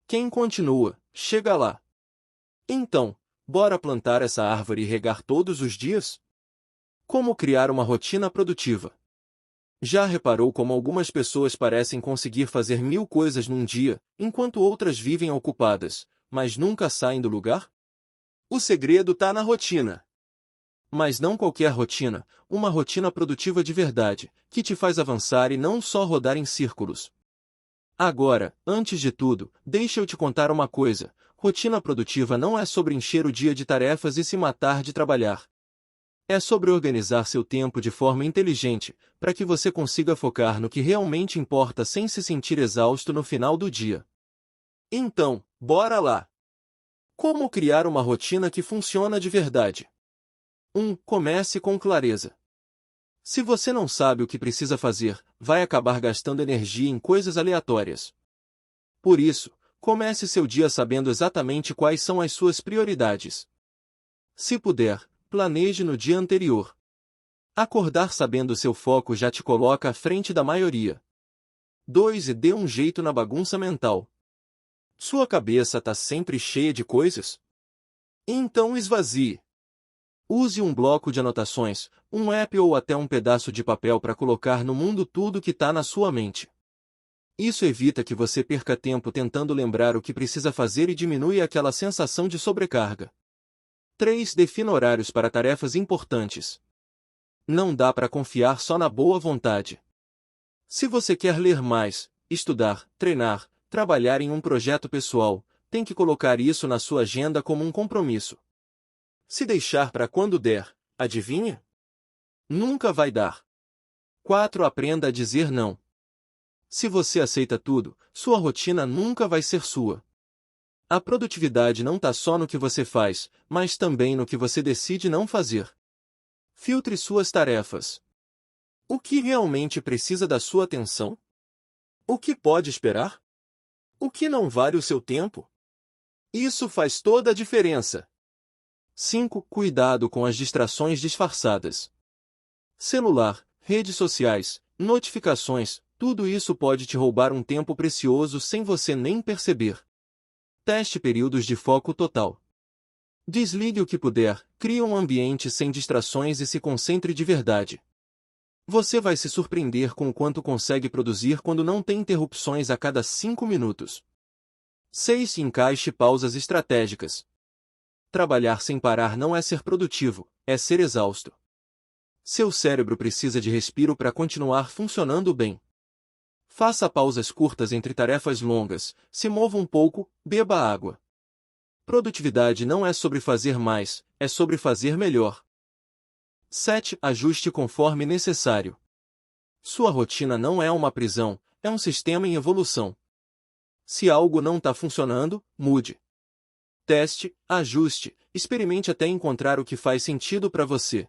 S1: Quem continua, chega lá. Então, bora plantar essa árvore e regar todos os dias? Como criar uma rotina produtiva? Já reparou como algumas pessoas parecem conseguir fazer 1000 coisas num dia, enquanto outras vivem ocupadas, mas nunca saem do lugar? O segredo está na rotina. Mas não qualquer rotina, uma rotina produtiva de verdade, que te faz avançar e não só rodar em círculos. Agora, antes de tudo, deixa eu te contar uma coisa: rotina produtiva não é sobre encher o dia de tarefas e se matar de trabalhar. É sobre organizar seu tempo de forma inteligente, para que você consiga focar no que realmente importa sem se sentir exausto no final do dia. Então, bora lá! Como criar uma rotina que funciona de verdade? 1. Comece com clareza. Se você não sabe o que precisa fazer, vai acabar gastando energia em coisas aleatórias. Por isso, comece seu dia sabendo exatamente quais são as suas prioridades. Se puder, planeje no dia anterior. Acordar sabendo seu foco já te coloca à frente da maioria. 2. E dê um jeito na bagunça mental. Sua cabeça está sempre cheia de coisas? Então esvazie. Use um bloco de anotações, um app ou até um pedaço de papel para colocar no mundo tudo que está na sua mente. Isso evita que você perca tempo tentando lembrar o que precisa fazer e diminui aquela sensação de sobrecarga. 3. Defina horários para tarefas importantes. Não dá para confiar só na boa vontade. Se você quer ler mais, estudar, treinar, trabalhar em um projeto pessoal, tem que colocar isso na sua agenda como um compromisso. Se deixar para quando der, adivinha? Nunca vai dar. 4. Aprenda a dizer não. Se você aceita tudo, sua rotina nunca vai ser sua. A produtividade não está só no que você faz, mas também no que você decide não fazer. Filtre suas tarefas. O que realmente precisa da sua atenção? O que pode esperar? O que não vale o seu tempo? Isso faz toda a diferença. 5. Cuidado com as distrações disfarçadas. Celular, redes sociais, notificações, tudo isso pode te roubar um tempo precioso sem você nem perceber. Teste períodos de foco total. Desligue o que puder, crie um ambiente sem distrações e se concentre de verdade. Você vai se surpreender com o quanto consegue produzir quando não tem interrupções a cada 5 minutos. 6. Encaixe pausas estratégicas. Trabalhar sem parar não é ser produtivo, é ser exausto. Seu cérebro precisa de respiro para continuar funcionando bem. Faça pausas curtas entre tarefas longas, se mova um pouco, beba água. Produtividade não é sobre fazer mais, é sobre fazer melhor. 7. Ajuste conforme necessário. Sua rotina não é uma prisão, é um sistema em evolução. Se algo não está funcionando, mude. Teste, ajuste, experimente até encontrar o que faz sentido para você.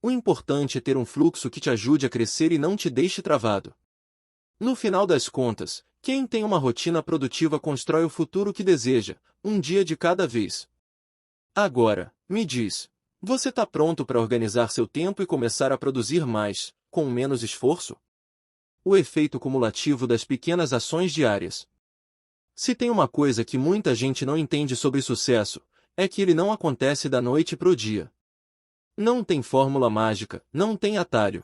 S1: O importante é ter um fluxo que te ajude a crescer e não te deixe travado. No final das contas, quem tem uma rotina produtiva constrói o futuro que deseja, um dia de cada vez. Agora, me diz, você está pronto para organizar seu tempo e começar a produzir mais, com menos esforço? O efeito cumulativo das pequenas ações diárias. Se tem uma coisa que muita gente não entende sobre sucesso, é que ele não acontece da noite pro dia. Não tem fórmula mágica, não tem atalho.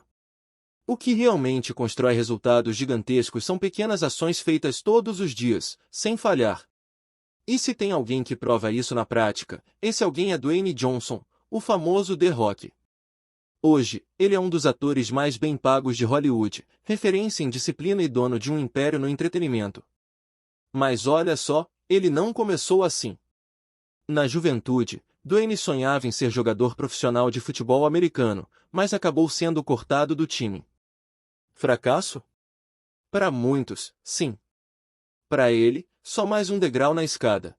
S1: O que realmente constrói resultados gigantescos são pequenas ações feitas todos os dias, sem falhar. E se tem alguém que prova isso na prática, esse alguém é Dwayne Johnson, o famoso The Rock. Hoje, ele é um dos atores mais bem pagos de Hollywood, referência em disciplina e dono de um império no entretenimento. Mas olha só, ele não começou assim. Na juventude, Dwayne sonhava em ser jogador profissional de futebol americano, mas acabou sendo cortado do time. Fracasso? Para muitos, sim. Para ele, só mais um degrau na escada.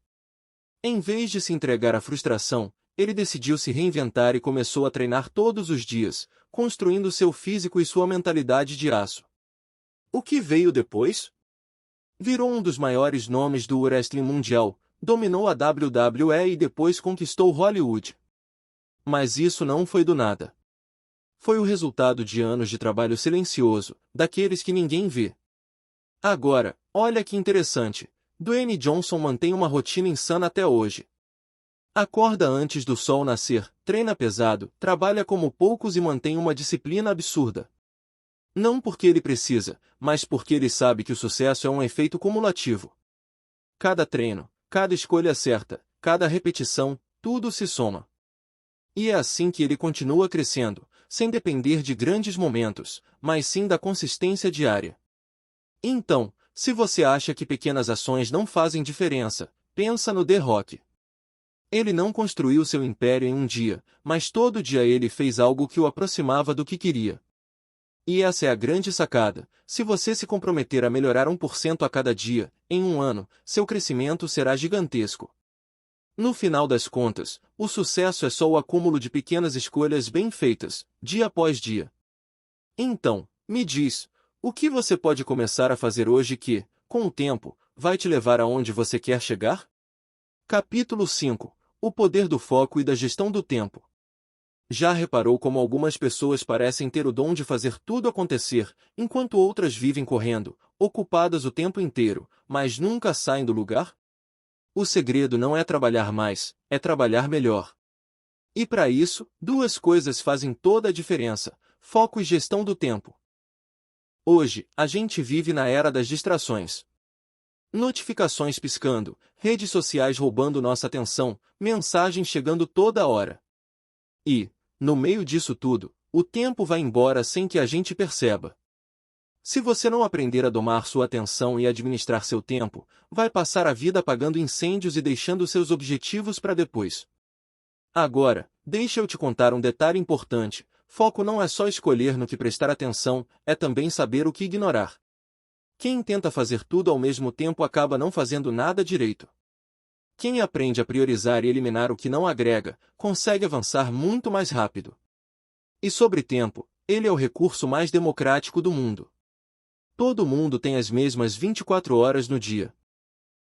S1: Em vez de se entregar à frustração, ele decidiu se reinventar e começou a treinar todos os dias, construindo seu físico e sua mentalidade de aço. O que veio depois? Virou um dos maiores nomes do wrestling mundial, dominou a WWE e depois conquistou Hollywood. Mas isso não foi do nada. Foi o resultado de anos de trabalho silencioso, daqueles que ninguém vê. Agora, olha que interessante, Dwayne Johnson mantém uma rotina insana até hoje. Acorda antes do sol nascer, treina pesado, trabalha como poucos e mantém uma disciplina absurda. Não porque ele precisa, mas porque ele sabe que o sucesso é um efeito cumulativo. Cada treino, cada escolha certa, cada repetição, tudo se soma. E é assim que ele continua crescendo, sem depender de grandes momentos, mas sim da consistência diária. Então, se você acha que pequenas ações não fazem diferença, pensa no The Rock. Ele não construiu seu império em um dia, mas todo dia ele fez algo que o aproximava do que queria. E essa é a grande sacada: se você se comprometer a melhorar 1% a cada dia, em um ano, seu crescimento será gigantesco. No final das contas, o sucesso é só o acúmulo de pequenas escolhas bem feitas, dia após dia. Então, me diz, o que você pode começar a fazer hoje que, com o tempo, vai te levar aonde você quer chegar? Capítulo 5. O poder do foco e da gestão do tempo. Já reparou como algumas pessoas parecem ter o dom de fazer tudo acontecer, enquanto outras vivem correndo, ocupadas o tempo inteiro, mas nunca saem do lugar? O segredo não é trabalhar mais, é trabalhar melhor. E para isso, duas coisas fazem toda a diferença: foco e gestão do tempo. Hoje, a gente vive na era das distrações. Notificações piscando, redes sociais roubando nossa atenção, mensagens chegando toda hora. E, no meio disso tudo, o tempo vai embora sem que a gente perceba. Se você não aprender a domar sua atenção e administrar seu tempo, vai passar a vida apagando incêndios e deixando seus objetivos para depois. Agora, deixa eu te contar um detalhe importante: foco não é só escolher no que prestar atenção, é também saber o que ignorar. Quem tenta fazer tudo ao mesmo tempo acaba não fazendo nada direito. Quem aprende a priorizar e eliminar o que não agrega, consegue avançar muito mais rápido. E sobre tempo, ele é o recurso mais democrático do mundo. Todo mundo tem as mesmas 24 horas no dia.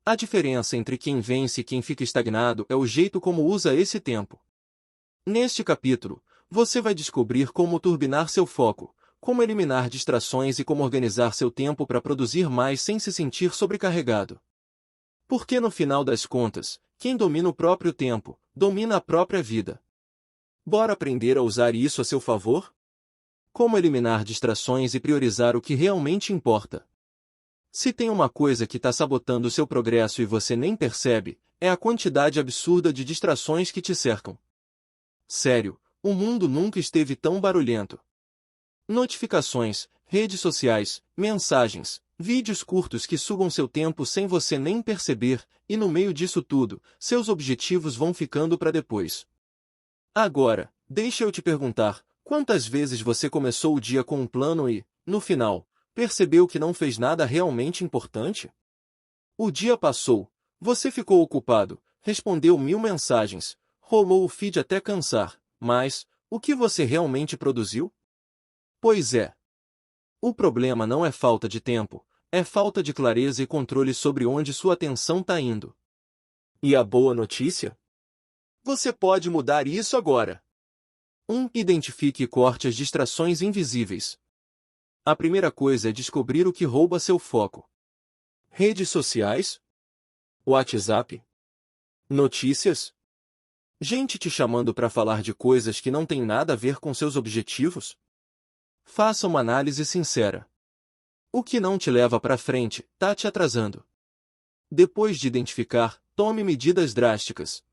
S1: A diferença entre quem vence e quem fica estagnado é o jeito como usa esse tempo. Neste capítulo, você vai descobrir como turbinar seu foco, como eliminar distrações e como organizar seu tempo para produzir mais sem se sentir sobrecarregado. Porque no final das contas, quem domina o próprio tempo, domina a própria vida. Bora aprender a usar isso a seu favor? Como eliminar distrações e priorizar o que realmente importa. Se tem uma coisa que está sabotando o seu progresso e você nem percebe, é a quantidade absurda de distrações que te cercam. Sério, o mundo nunca esteve tão barulhento. Notificações, redes sociais, mensagens, vídeos curtos que sugam seu tempo sem você nem perceber, e no meio disso tudo, seus objetivos vão ficando para depois. Agora, deixa eu te perguntar, quantas vezes você começou o dia com um plano e, no final, percebeu que não fez nada realmente importante? O dia passou, você ficou ocupado, respondeu 1000 mensagens, rolou o feed até cansar, mas, o que você realmente produziu? Pois é. O problema não é falta de tempo, é falta de clareza e controle sobre onde sua atenção está indo. E a boa notícia? Você pode mudar isso agora. 1. Identifique e corte as distrações invisíveis. A primeira coisa é descobrir o que rouba seu foco. Redes sociais? WhatsApp? Notícias? Gente te chamando para falar de coisas que não têm nada a ver com seus objetivos? Faça uma análise sincera. O que não te leva para frente, está te atrasando. Depois de identificar, tome medidas drásticas.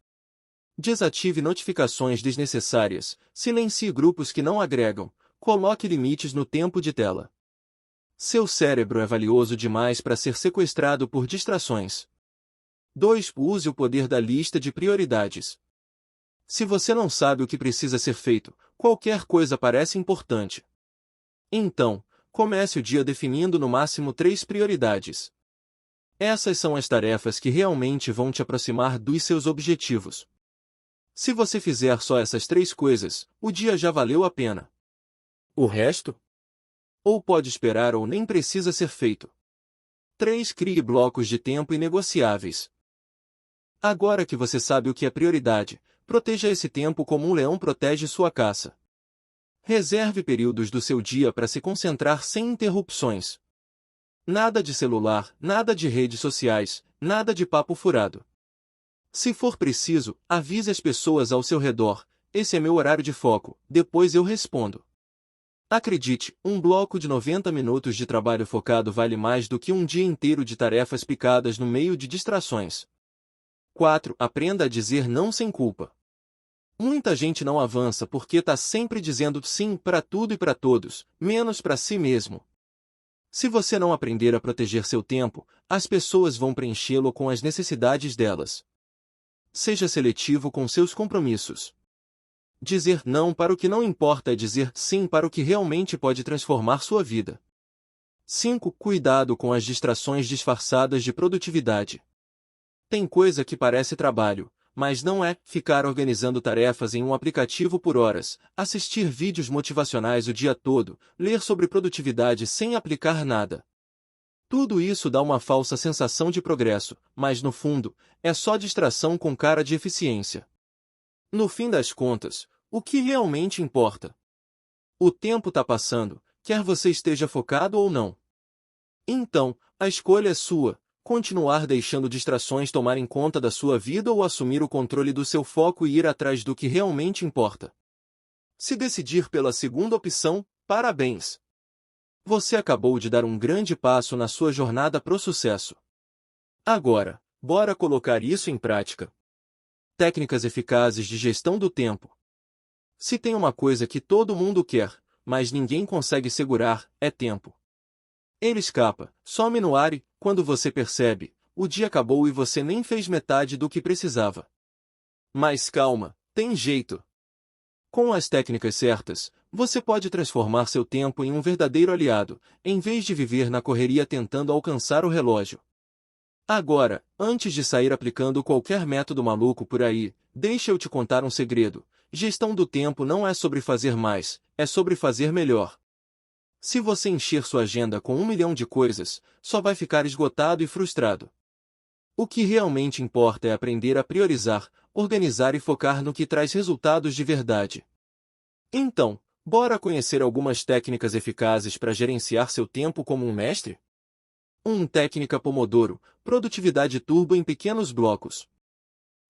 S1: Desative notificações desnecessárias, silencie grupos que não agregam, coloque limites no tempo de tela. Seu cérebro é valioso demais para ser sequestrado por distrações. 2. Use o poder da lista de prioridades. Se você não sabe o que precisa ser feito, qualquer coisa parece importante. Então, comece o dia definindo no máximo 3 prioridades. Essas são as tarefas que realmente vão te aproximar dos seus objetivos. Se você fizer só essas 3 coisas, o dia já valeu a pena. O resto? Ou pode esperar ou nem precisa ser feito. 3. Crie blocos de tempo inegociáveis. Agora que você sabe o que é prioridade, proteja esse tempo como um leão protege sua caça. Reserve períodos do seu dia para se concentrar sem interrupções. Nada de celular, nada de redes sociais, nada de papo furado. Se for preciso, avise as pessoas ao seu redor, esse é meu horário de foco, depois eu respondo. Acredite, um bloco de 90 minutos de trabalho focado vale mais do que um dia inteiro de tarefas picadas no meio de distrações. 4. Aprenda a dizer não sem culpa. Muita gente não avança porque está sempre dizendo sim para tudo e para todos, menos para si mesmo. Se você não aprender a proteger seu tempo, as pessoas vão preenchê-lo com as necessidades delas. Seja seletivo com seus compromissos. Dizer não para o que não importa é dizer sim para o que realmente pode transformar sua vida. 5. Cuidado com as distrações disfarçadas de produtividade. Tem coisa que parece trabalho, mas não é. Ficar organizando tarefas em um aplicativo por horas, assistir vídeos motivacionais o dia todo, ler sobre produtividade sem aplicar nada. Tudo isso dá uma falsa sensação de progresso, mas no fundo, é só distração com cara de eficiência. No fim das contas, o que realmente importa? O tempo está passando, quer você esteja focado ou não. Então, a escolha é sua, continuar deixando distrações tomarem conta da sua vida ou assumir o controle do seu foco e ir atrás do que realmente importa. Se decidir pela segunda opção, parabéns! Você acabou de dar um grande passo na sua jornada pro sucesso. Agora, bora colocar isso em prática. Técnicas eficazes de gestão do tempo. Se tem uma coisa que todo mundo quer, mas ninguém consegue segurar, é tempo. Ele escapa, some no ar e, quando você percebe, o dia acabou e você nem fez metade do que precisava. Mas calma, tem jeito. Com as técnicas certas, você pode transformar seu tempo em um verdadeiro aliado, em vez de viver na correria tentando alcançar o relógio. Agora, antes de sair aplicando qualquer método maluco por aí, deixa eu te contar um segredo. Gestão do tempo não é sobre fazer mais, é sobre fazer melhor. Se você encher sua agenda com 1 milhão de coisas, só vai ficar esgotado e frustrado. O que realmente importa é aprender a priorizar, organizar e focar no que traz resultados de verdade. Então, bora conhecer algumas técnicas eficazes para gerenciar seu tempo como um mestre? 1. Técnica Pomodoro, produtividade turbo em pequenos blocos.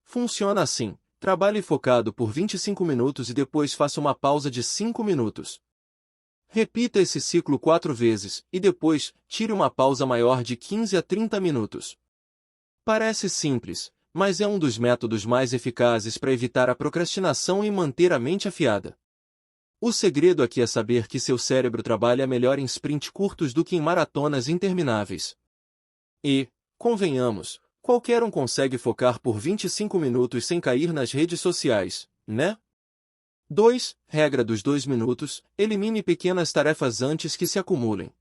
S1: Funciona assim: trabalhe focado por 25 minutos e depois faça uma pausa de 5 minutos. Repita esse ciclo 4 vezes, e depois, tire uma pausa maior de 15 a 30 minutos. Parece simples, mas é um dos métodos mais eficazes para evitar a procrastinação e manter a mente afiada. O segredo aqui é saber que seu cérebro trabalha melhor em sprints curtos do que em maratonas intermináveis. E, convenhamos, qualquer um consegue focar por 25 minutos sem cair nas redes sociais, né? 2. Regra dos 2 minutos: elimine pequenas tarefas antes que se acumulem.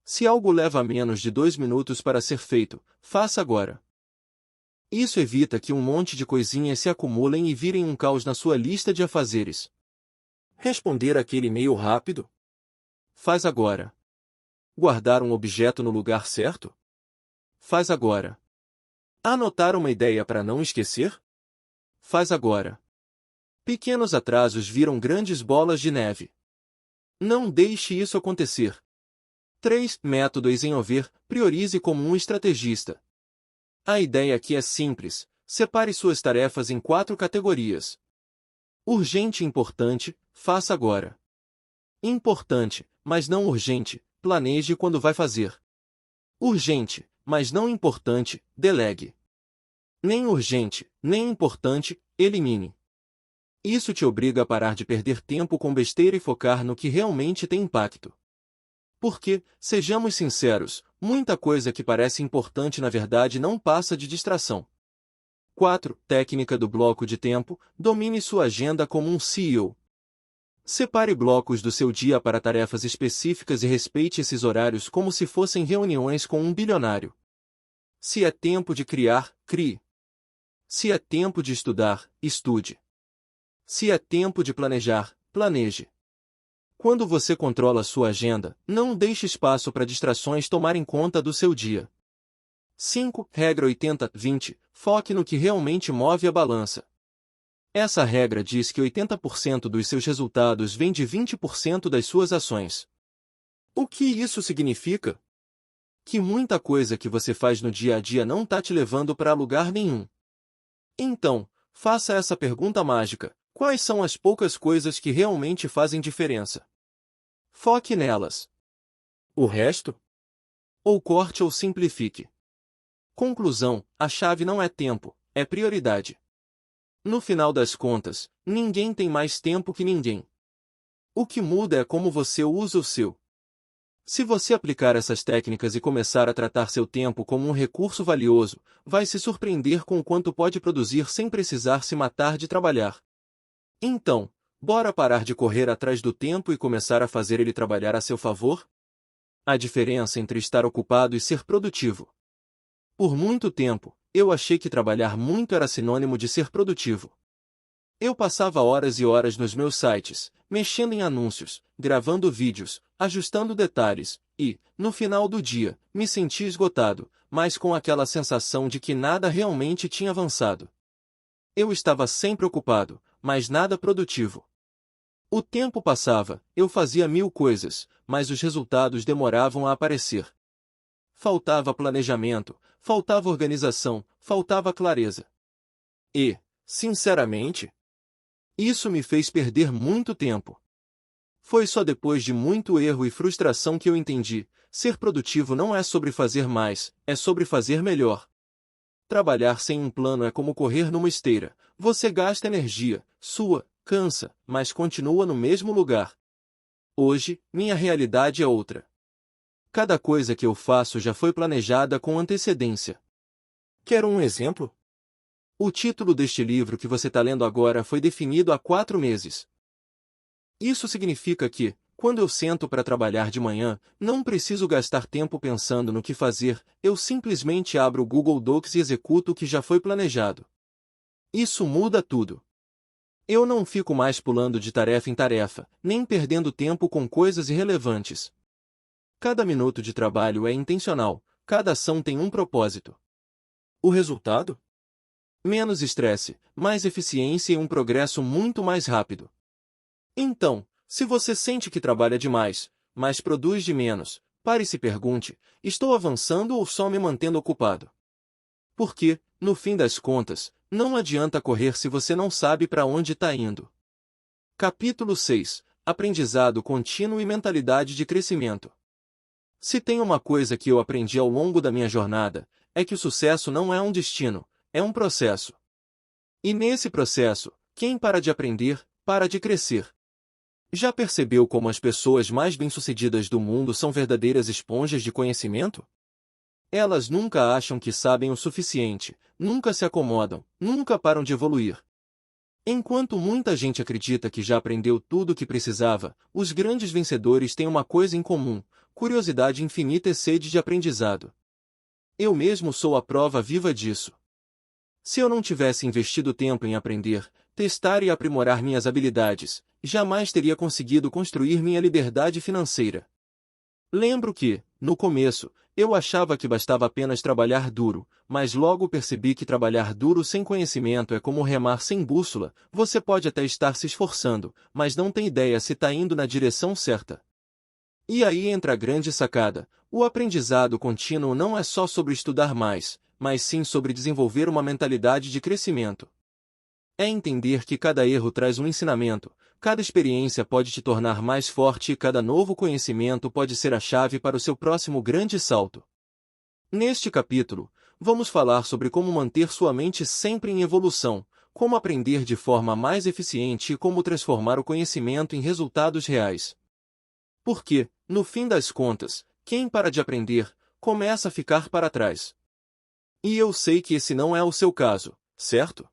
S1: Se algo leva menos de 2 minutos para ser feito, faça agora. Isso evita que um monte de coisinhas se acumulem e virem um caos na sua lista de afazeres. Responder aquele e-mail rápido? Faz agora. Guardar um objeto no lugar certo? Faz agora. Anotar uma ideia para não esquecer? Faz agora. Pequenos atrasos viram grandes bolas de neve. Não deixe isso acontecer. 3. Método Eisenhower: priorize como um estrategista. A ideia aqui é simples: separe suas tarefas em 4 categorias. Urgente e importante, faça agora. Importante, mas não urgente, planeje quando vai fazer. Urgente, mas não importante, delegue. Nem urgente, nem importante, elimine. Isso te obriga a parar de perder tempo com besteira e focar no que realmente tem impacto. Porque, sejamos sinceros, muita coisa que parece importante na verdade não passa de distração. 4. Técnica do bloco de tempo: domine sua agenda como um CEO. Separe blocos do seu dia para tarefas específicas e respeite esses horários como se fossem reuniões com um bilionário. Se é tempo de criar, crie. Se é tempo de estudar, estude. Se é tempo de planejar, planeje. Quando você controla sua agenda, não deixe espaço para distrações tomarem conta do seu dia. 5. Regra 80-20. Foque no que realmente move a balança. Essa regra diz que 80% dos seus resultados vem de 20% das suas ações. O que isso significa? Que muita coisa que você faz no dia a dia não está te levando para lugar nenhum. Então, faça essa pergunta mágica: quais são as poucas coisas que realmente fazem diferença? Foque nelas. O resto? Ou corte ou simplifique. Conclusão: a chave não é tempo, é prioridade. No final das contas, ninguém tem mais tempo que ninguém. O que muda é como você usa o seu. Se você aplicar essas técnicas e começar a tratar seu tempo como um recurso valioso, vai se surpreender com o quanto pode produzir sem precisar se matar de trabalhar. Então, bora parar de correr atrás do tempo e começar a fazer ele trabalhar a seu favor? A diferença entre estar ocupado e ser produtivo. Por muito tempo, eu achei que trabalhar muito era sinônimo de ser produtivo. Eu passava horas e horas nos meus sites, mexendo em anúncios, gravando vídeos, ajustando detalhes, e, no final do dia, me sentia esgotado, mas com aquela sensação de que nada realmente tinha avançado. Eu estava sempre ocupado, mas nada produtivo. O tempo passava, eu fazia 1000 coisas, mas os resultados demoravam a aparecer. Faltava planejamento, faltava organização, faltava clareza. E, sinceramente, isso me fez perder muito tempo. Foi só depois de muito erro e frustração que eu entendi: ser produtivo não é sobre fazer mais, é sobre fazer melhor. Trabalhar sem um plano é como correr numa esteira: você gasta energia, sua, cansa, mas continua no mesmo lugar. Hoje, minha realidade é outra. Cada coisa que eu faço já foi planejada com antecedência. Quer um exemplo? O título deste livro que você está lendo agora foi definido há 4 meses. Isso significa que, quando eu sento para trabalhar de manhã, não preciso gastar tempo pensando no que fazer, eu simplesmente abro o Google Docs e executo o que já foi planejado. Isso muda tudo. Eu não fico mais pulando de tarefa em tarefa, nem perdendo tempo com coisas irrelevantes. Cada minuto de trabalho é intencional, cada ação tem um propósito. O resultado? Menos estresse, mais eficiência e um progresso muito mais rápido. Então, se você sente que trabalha demais, mas produz de menos, pare e se pergunte: estou avançando ou só me mantendo ocupado? Porque, no fim das contas, não adianta correr se você não sabe para onde está indo. Capítulo 6: Aprendizado contínuo e mentalidade de crescimento. Se tem uma coisa que eu aprendi ao longo da minha jornada, é que o sucesso não é um destino, é um processo. E nesse processo, quem para de aprender, para de crescer. Já percebeu como as pessoas mais bem-sucedidas do mundo são verdadeiras esponjas de conhecimento? Elas nunca acham que sabem o suficiente, nunca se acomodam, nunca param de evoluir. Enquanto muita gente acredita que já aprendeu tudo o que precisava, os grandes vencedores têm uma coisa em comum: curiosidade infinita e sede de aprendizado. Eu mesmo sou a prova viva disso. Se eu não tivesse investido tempo em aprender, testar e aprimorar minhas habilidades, jamais teria conseguido construir minha liberdade financeira. Lembro que, no começo, eu achava que bastava apenas trabalhar duro, mas logo percebi que trabalhar duro sem conhecimento é como remar sem bússola. Você pode até estar se esforçando, mas não tem ideia se está indo na direção certa. E aí entra a grande sacada: o aprendizado contínuo não é só sobre estudar mais, mas sim sobre desenvolver uma mentalidade de crescimento. É entender que cada erro traz um ensinamento, cada experiência pode te tornar mais forte e cada novo conhecimento pode ser a chave para o seu próximo grande salto. Neste capítulo, vamos falar sobre como manter sua mente sempre em evolução, como aprender de forma mais eficiente e como transformar o conhecimento em resultados reais. Porque, no fim das contas, quem para de aprender, começa a ficar para trás. E eu sei que esse não é o seu caso, certo?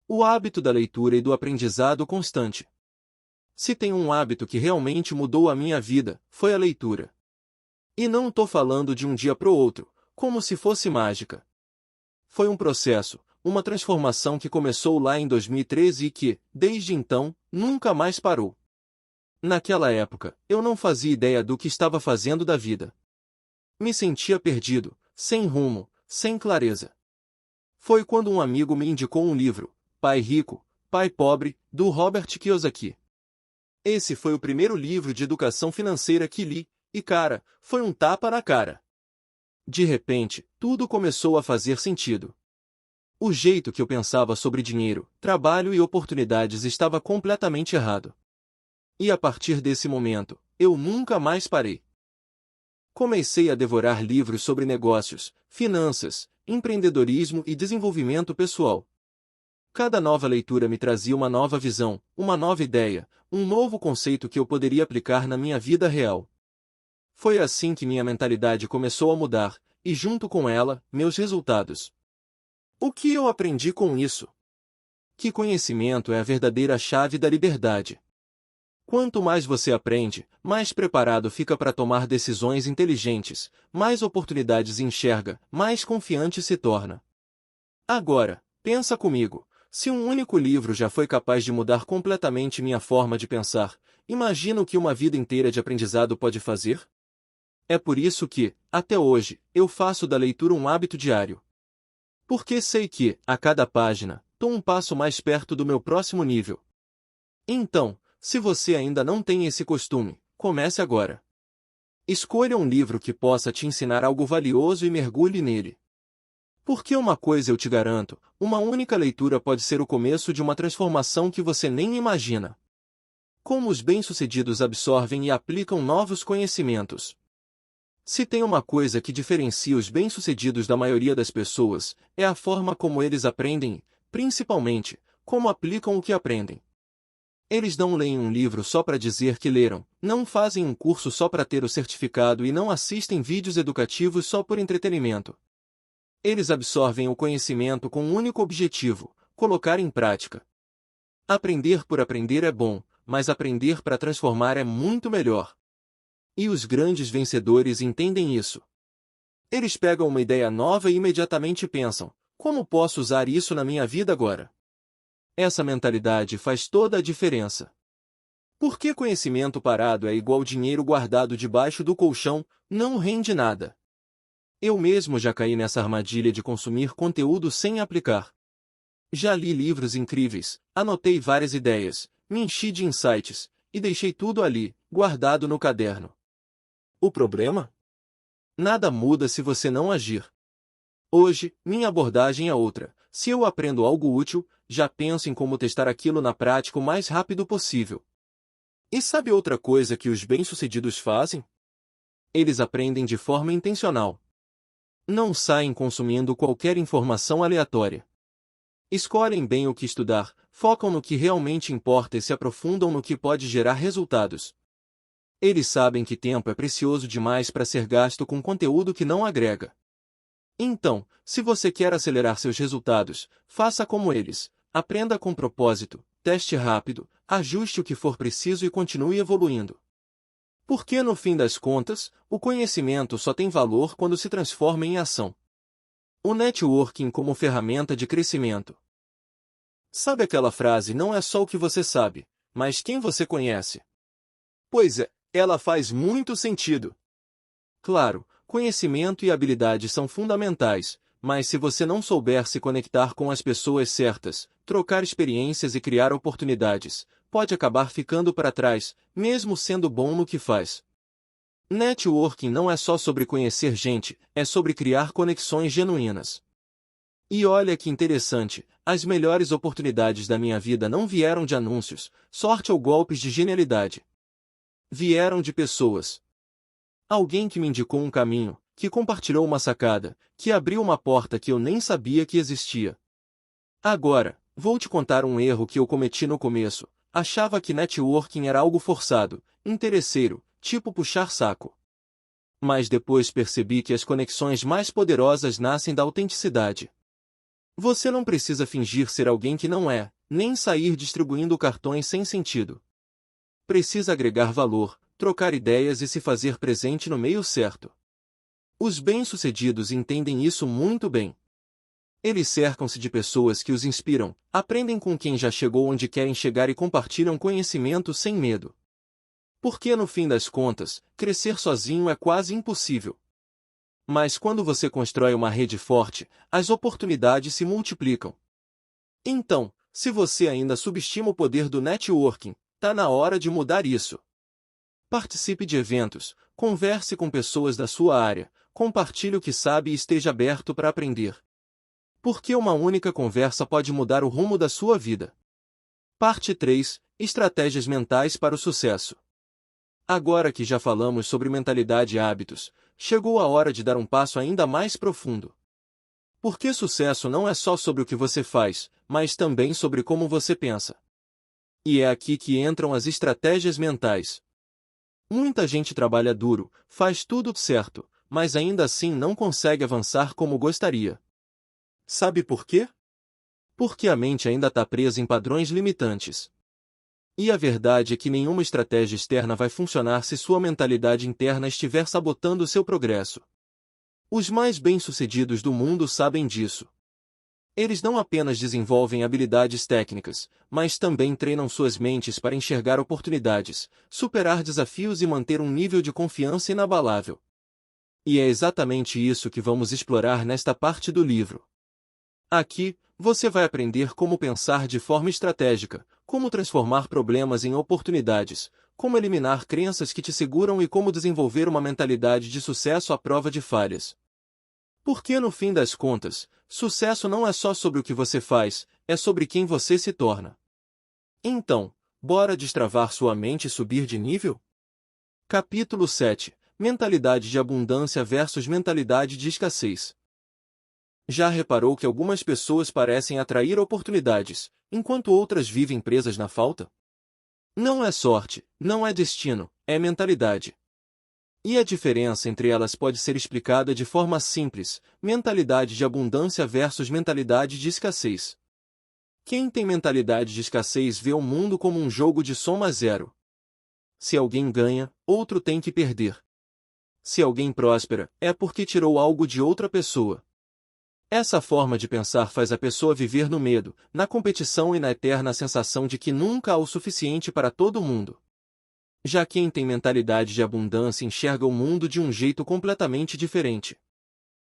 S1: O hábito da leitura e do aprendizado constante. Se tem um hábito que realmente mudou a minha vida, foi a leitura. E não estou falando de um dia para o outro, como se fosse mágica. Foi um processo, uma transformação que começou lá em 2013 e que, desde então, nunca mais parou. Naquela época, eu não fazia ideia do que estava fazendo da vida. Me sentia perdido, sem rumo, sem clareza. Foi quando um amigo me indicou um livro, Pai Rico, Pai Pobre, do Robert Kiyosaki. Esse foi o primeiro livro de educação financeira que li, e cara, foi um tapa na cara. De repente, tudo começou a fazer sentido. O jeito que eu pensava sobre dinheiro, trabalho e oportunidades estava completamente errado. E a partir desse momento, eu nunca mais parei. Comecei a devorar livros sobre negócios, finanças, empreendedorismo e desenvolvimento pessoal. Cada nova leitura me trazia uma nova visão, uma nova ideia, um novo conceito que eu poderia aplicar na minha vida real. Foi assim que minha mentalidade começou a mudar, e junto com ela, meus resultados. O que eu aprendi com isso? Que conhecimento é a verdadeira chave da liberdade. Quanto mais você aprende, mais preparado fica para tomar decisões inteligentes, mais oportunidades enxerga, mais confiante se torna. Agora, pensa comigo. Se um único livro já foi capaz de mudar completamente minha forma de pensar, imagina o que uma vida inteira de aprendizado pode fazer? É por isso que, até hoje, eu faço da leitura um hábito diário. Porque sei que, a cada página, estou um passo mais perto do meu próximo nível. Então, se você ainda não tem esse costume, comece agora. Escolha um livro que possa te ensinar algo valioso e mergulhe nele. Porque uma coisa eu te garanto, uma única leitura pode ser o começo de uma transformação que você nem imagina. Como os bem-sucedidos absorvem e aplicam novos conhecimentos. Se tem uma coisa que diferencia os bem-sucedidos da maioria das pessoas, é a forma como eles aprendem e, principalmente, como aplicam o que aprendem. Eles não leem um livro só para dizer que leram, não fazem um curso só para ter o certificado e não assistem vídeos educativos só por entretenimento. Eles absorvem o conhecimento com um único objetivo: colocar em prática. Aprender por aprender é bom, mas aprender para transformar é muito melhor. E os grandes vencedores entendem isso. Eles pegam uma ideia nova e imediatamente pensam: como posso usar isso na minha vida agora? Essa mentalidade faz toda a diferença. Porque conhecimento parado é igual dinheiro guardado debaixo do colchão, não rende nada. Eu mesmo já caí nessa armadilha de consumir conteúdo sem aplicar. Já li livros incríveis, anotei várias ideias, me enchi de insights, e deixei tudo ali, guardado no caderno. O problema? Nada muda se você não agir. Hoje, minha abordagem é outra. Se eu aprendo algo útil, já penso em como testar aquilo na prática o mais rápido possível. E sabe outra coisa que os bem-sucedidos fazem? Eles aprendem de forma intencional. Não saem consumindo qualquer informação aleatória. Escolhem bem o que estudar, focam no que realmente importa e se aprofundam no que pode gerar resultados. Eles sabem que tempo é precioso demais para ser gasto com conteúdo que não agrega. Então, se você quer acelerar seus resultados, faça como eles. Aprenda com propósito, teste rápido, ajuste o que for preciso e continue evoluindo. Porque no fim das contas, o conhecimento só tem valor quando se transforma em ação. O networking como ferramenta de crescimento. Sabe aquela frase, não é só o que você sabe, mas quem você conhece? Pois é, ela faz muito sentido. Claro, conhecimento e habilidade são fundamentais, mas se você não souber se conectar com as pessoas certas, trocar experiências e criar oportunidades, pode acabar ficando para trás, mesmo sendo bom no que faz. Networking não é só sobre conhecer gente, é sobre criar conexões genuínas. E olha que interessante, as melhores oportunidades da minha vida não vieram de anúncios, sorte ou golpes de genialidade. Vieram de pessoas. Alguém que me indicou um caminho, que compartilhou uma sacada, que abriu uma porta que eu nem sabia que existia. Agora, vou te contar um erro que eu cometi no começo. Achava que networking era algo forçado, interesseiro, tipo puxar saco. Mas depois percebi que as conexões mais poderosas nascem da autenticidade. Você não precisa fingir ser alguém que não é, nem sair distribuindo cartões sem sentido. Precisa agregar valor, trocar ideias e se fazer presente no meio certo. Os bem-sucedidos entendem isso muito bem. Eles cercam-se de pessoas que os inspiram, aprendem com quem já chegou onde querem chegar e compartilham conhecimento sem medo. Porque no fim das contas, crescer sozinho é quase impossível. Mas quando você constrói uma rede forte, as oportunidades se multiplicam. Então, se você ainda subestima o poder do networking, tá na hora de mudar isso. Participe de eventos, converse com pessoas da sua área, compartilhe o que sabe e esteja aberto para aprender. Porque uma única conversa pode mudar o rumo da sua vida. Parte 3. Estratégias mentais para o sucesso. Agora que já falamos sobre mentalidade e hábitos, chegou a hora de dar um passo ainda mais profundo. Porque sucesso não é só sobre o que você faz, mas também sobre como você pensa. E é aqui que entram as estratégias mentais. Muita gente trabalha duro, faz tudo certo, mas ainda assim não consegue avançar como gostaria. Sabe por quê? Porque a mente ainda está presa em padrões limitantes. E a verdade é que nenhuma estratégia externa vai funcionar se sua mentalidade interna estiver sabotando seu progresso. Os mais bem-sucedidos do mundo sabem disso. Eles não apenas desenvolvem habilidades técnicas, mas também treinam suas mentes para enxergar oportunidades, superar desafios e manter um nível de confiança inabalável. E é exatamente isso que vamos explorar nesta parte do livro. Aqui, você vai aprender como pensar de forma estratégica, como transformar problemas em oportunidades, como eliminar crenças que te seguram e como desenvolver uma mentalidade de sucesso à prova de falhas. Porque no fim das contas, sucesso não é só sobre o que você faz, é sobre quem você se torna. Então, bora destravar sua mente e subir de nível? Capítulo 7. Mentalidade de abundância versus mentalidade de escassez. Já reparou que algumas pessoas parecem atrair oportunidades, enquanto outras vivem presas na falta? Não é sorte, não é destino, é mentalidade. E a diferença entre elas pode ser explicada de forma simples: mentalidade de abundância versus mentalidade de escassez. Quem tem mentalidade de escassez vê o mundo como um jogo de soma zero. Se alguém ganha, outro tem que perder. Se alguém próspera, é porque tirou algo de outra pessoa. Essa forma de pensar faz a pessoa viver no medo, na competição e na eterna sensação de que nunca há o suficiente para todo mundo. Já quem tem mentalidade de abundância enxerga o mundo de um jeito completamente diferente.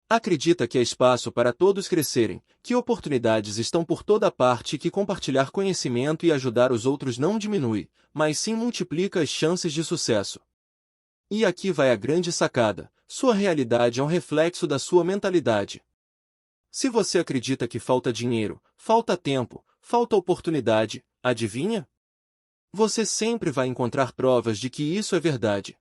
S1: Acredita que há espaço para todos crescerem, que oportunidades estão por toda parte e que compartilhar conhecimento e ajudar os outros não diminui, mas sim multiplica as chances de sucesso. E aqui vai a grande sacada: sua realidade é um reflexo da sua mentalidade. Se você acredita que falta dinheiro, falta tempo, falta oportunidade, adivinha? Você sempre vai encontrar provas de que isso é verdade.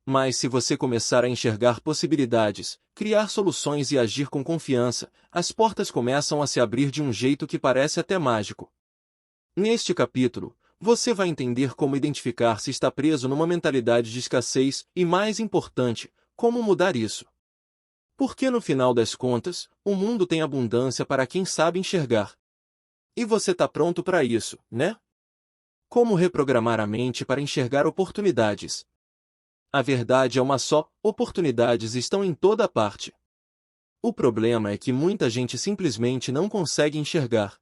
S1: Mas se você começar a enxergar possibilidades, criar soluções e agir com confiança, as portas começam a se abrir de um jeito que parece até mágico. Neste capítulo, você vai entender como identificar se está preso numa mentalidade de escassez e, mais importante, como mudar isso. Porque no final das contas, o mundo tem abundância para quem sabe enxergar. E você está pronto para isso, né? Como reprogramar a mente para enxergar oportunidades? A verdade é uma só: oportunidades estão em toda parte. O problema é que muita gente simplesmente não consegue enxergar.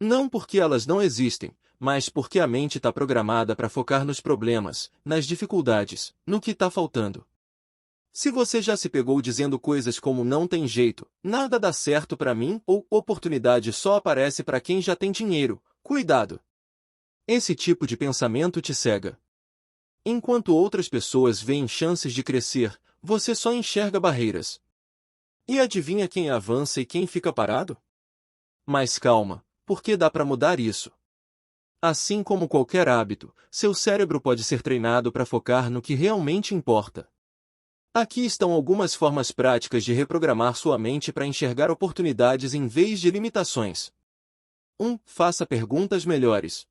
S1: Não porque elas não existem, mas porque a mente está programada para focar nos problemas, nas dificuldades, no que está faltando. Se você já se pegou dizendo coisas como "não tem jeito", "nada dá certo para mim" ou "oportunidade só aparece para quem já tem dinheiro", cuidado! Esse tipo de pensamento te cega. Enquanto outras pessoas veem chances de crescer, você só enxerga barreiras. E adivinha quem avança e quem fica parado? Mas calma, porque dá para mudar isso. Assim como qualquer hábito, seu cérebro pode ser treinado para focar no que realmente importa. Aqui estão algumas formas práticas de reprogramar sua mente para enxergar oportunidades em vez de limitações. 1. Faça perguntas melhores.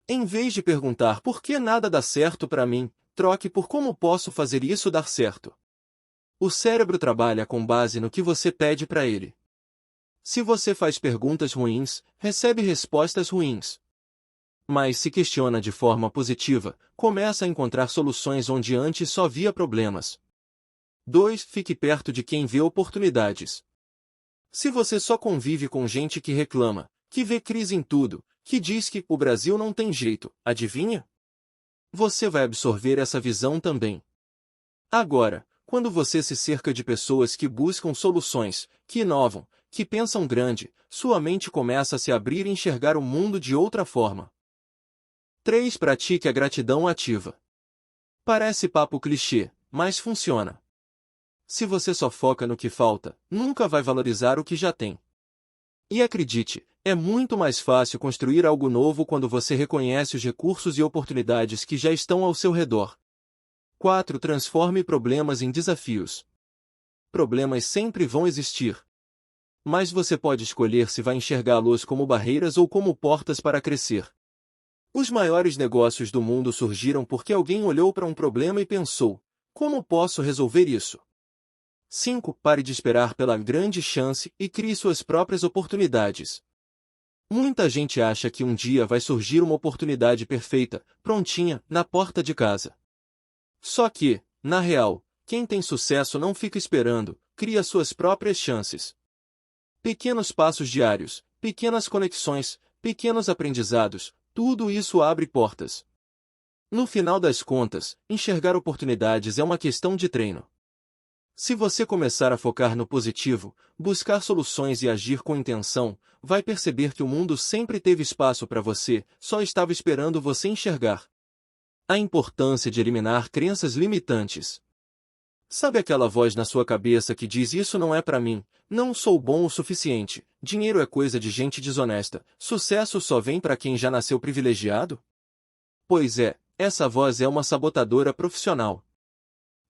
S1: Em vez de perguntar "por que nada dá certo para mim?", troque por "como posso fazer isso dar certo?". O cérebro trabalha com base no que você pede para ele. Se você faz perguntas ruins, recebe respostas ruins. Mas se questiona de forma positiva, começa a encontrar soluções onde antes só via problemas. 2. Fique perto de quem vê oportunidades. Se você só convive com gente que reclama, que vê crise em tudo, que diz que "o Brasil não tem jeito", adivinha? Você vai absorver essa visão também. Agora, quando você se cerca de pessoas que buscam soluções, que inovam, que pensam grande, sua mente começa a se abrir e enxergar o mundo de outra forma. 3. Pratique a gratidão ativa. Parece papo clichê, mas funciona. Se você só foca no que falta, nunca vai valorizar o que já tem. E acredite, é muito mais fácil construir algo novo quando você reconhece os recursos e oportunidades que já estão ao seu redor. 4. Transforme problemas em desafios. Problemas sempre vão existir. Mas você pode escolher se vai enxergá-los como barreiras ou como portas para crescer. Os maiores negócios do mundo surgiram porque alguém olhou para um problema e pensou: "como posso resolver isso?". 5. Pare de esperar pela grande chance e crie suas próprias oportunidades. Muita gente acha que um dia vai surgir uma oportunidade perfeita, prontinha, na porta de casa. Só que, na real, quem tem sucesso não fica esperando, cria suas próprias chances. Pequenos passos diários, pequenas conexões, pequenos aprendizados, tudo isso abre portas. No final das contas, enxergar oportunidades é uma questão de treino. Se você começar a focar no positivo, buscar soluções e agir com intenção, vai perceber que o mundo sempre teve espaço para você, só estava esperando você enxergar. A importância de eliminar crenças limitantes. Sabe aquela voz na sua cabeça que diz "isso não é para mim", "não sou bom o suficiente", "dinheiro é coisa de gente desonesta", "sucesso só vem para quem já nasceu privilegiado"? Pois é, essa voz é uma sabotadora profissional.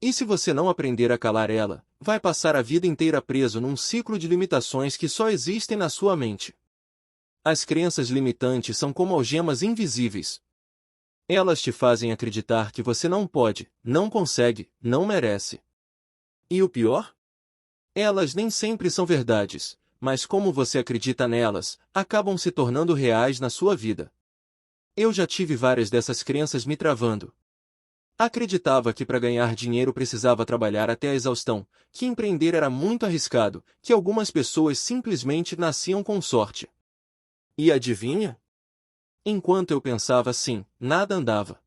S1: E se você não aprender a calar ela, vai passar a vida inteira preso num ciclo de limitações que só existem na sua mente. As crenças limitantes são como algemas invisíveis. Elas te fazem acreditar que você não pode, não consegue, não merece. E o pior? Elas nem sempre são verdades, mas como você acredita nelas, acabam se tornando reais na sua vida. Eu já tive várias dessas crenças me travando. Acreditava que para ganhar dinheiro precisava trabalhar até a exaustão, que empreender era muito arriscado, que algumas pessoas simplesmente nasciam com sorte. E adivinha? Enquanto eu pensava assim, nada andava.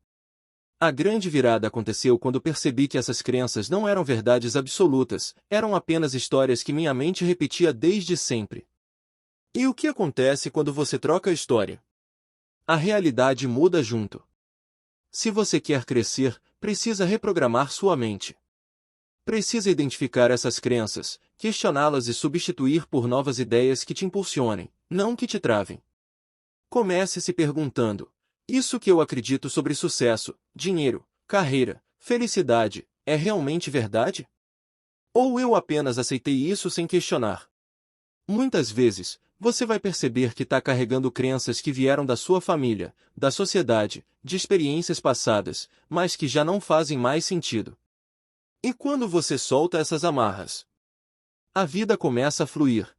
S1: A grande virada aconteceu quando percebi que essas crenças não eram verdades absolutas, eram apenas histórias que minha mente repetia desde sempre. E o que acontece quando você troca a história? A realidade muda junto. Se você quer crescer, precisa reprogramar sua mente. Precisa identificar essas crenças, questioná-las e substituir por novas ideias que te impulsionem, não que te travem. Comece se perguntando: isso que eu acredito sobre sucesso, dinheiro, carreira, felicidade, é realmente verdade? Ou eu apenas aceitei isso sem questionar? Muitas vezes, você vai perceber que está carregando crenças que vieram da sua família, da sociedade, de experiências passadas, mas que já não fazem mais sentido. E quando você solta essas amarras, a vida começa a fluir.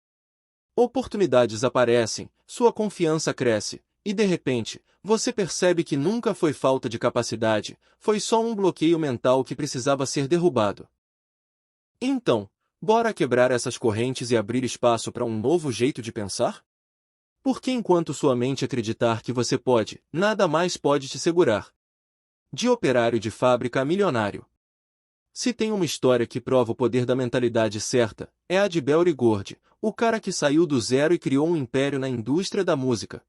S1: Oportunidades aparecem, sua confiança cresce, e de repente, você percebe que nunca foi falta de capacidade, foi só um bloqueio mental que precisava ser derrubado. Então, bora quebrar essas correntes e abrir espaço para um novo jeito de pensar? Porque enquanto sua mente acreditar que você pode, nada mais pode te segurar. De operário de fábrica a milionário. Se tem uma história que prova o poder da mentalidade certa, é a de Berry Gordy, o cara que saiu do zero e criou um império na indústria da música.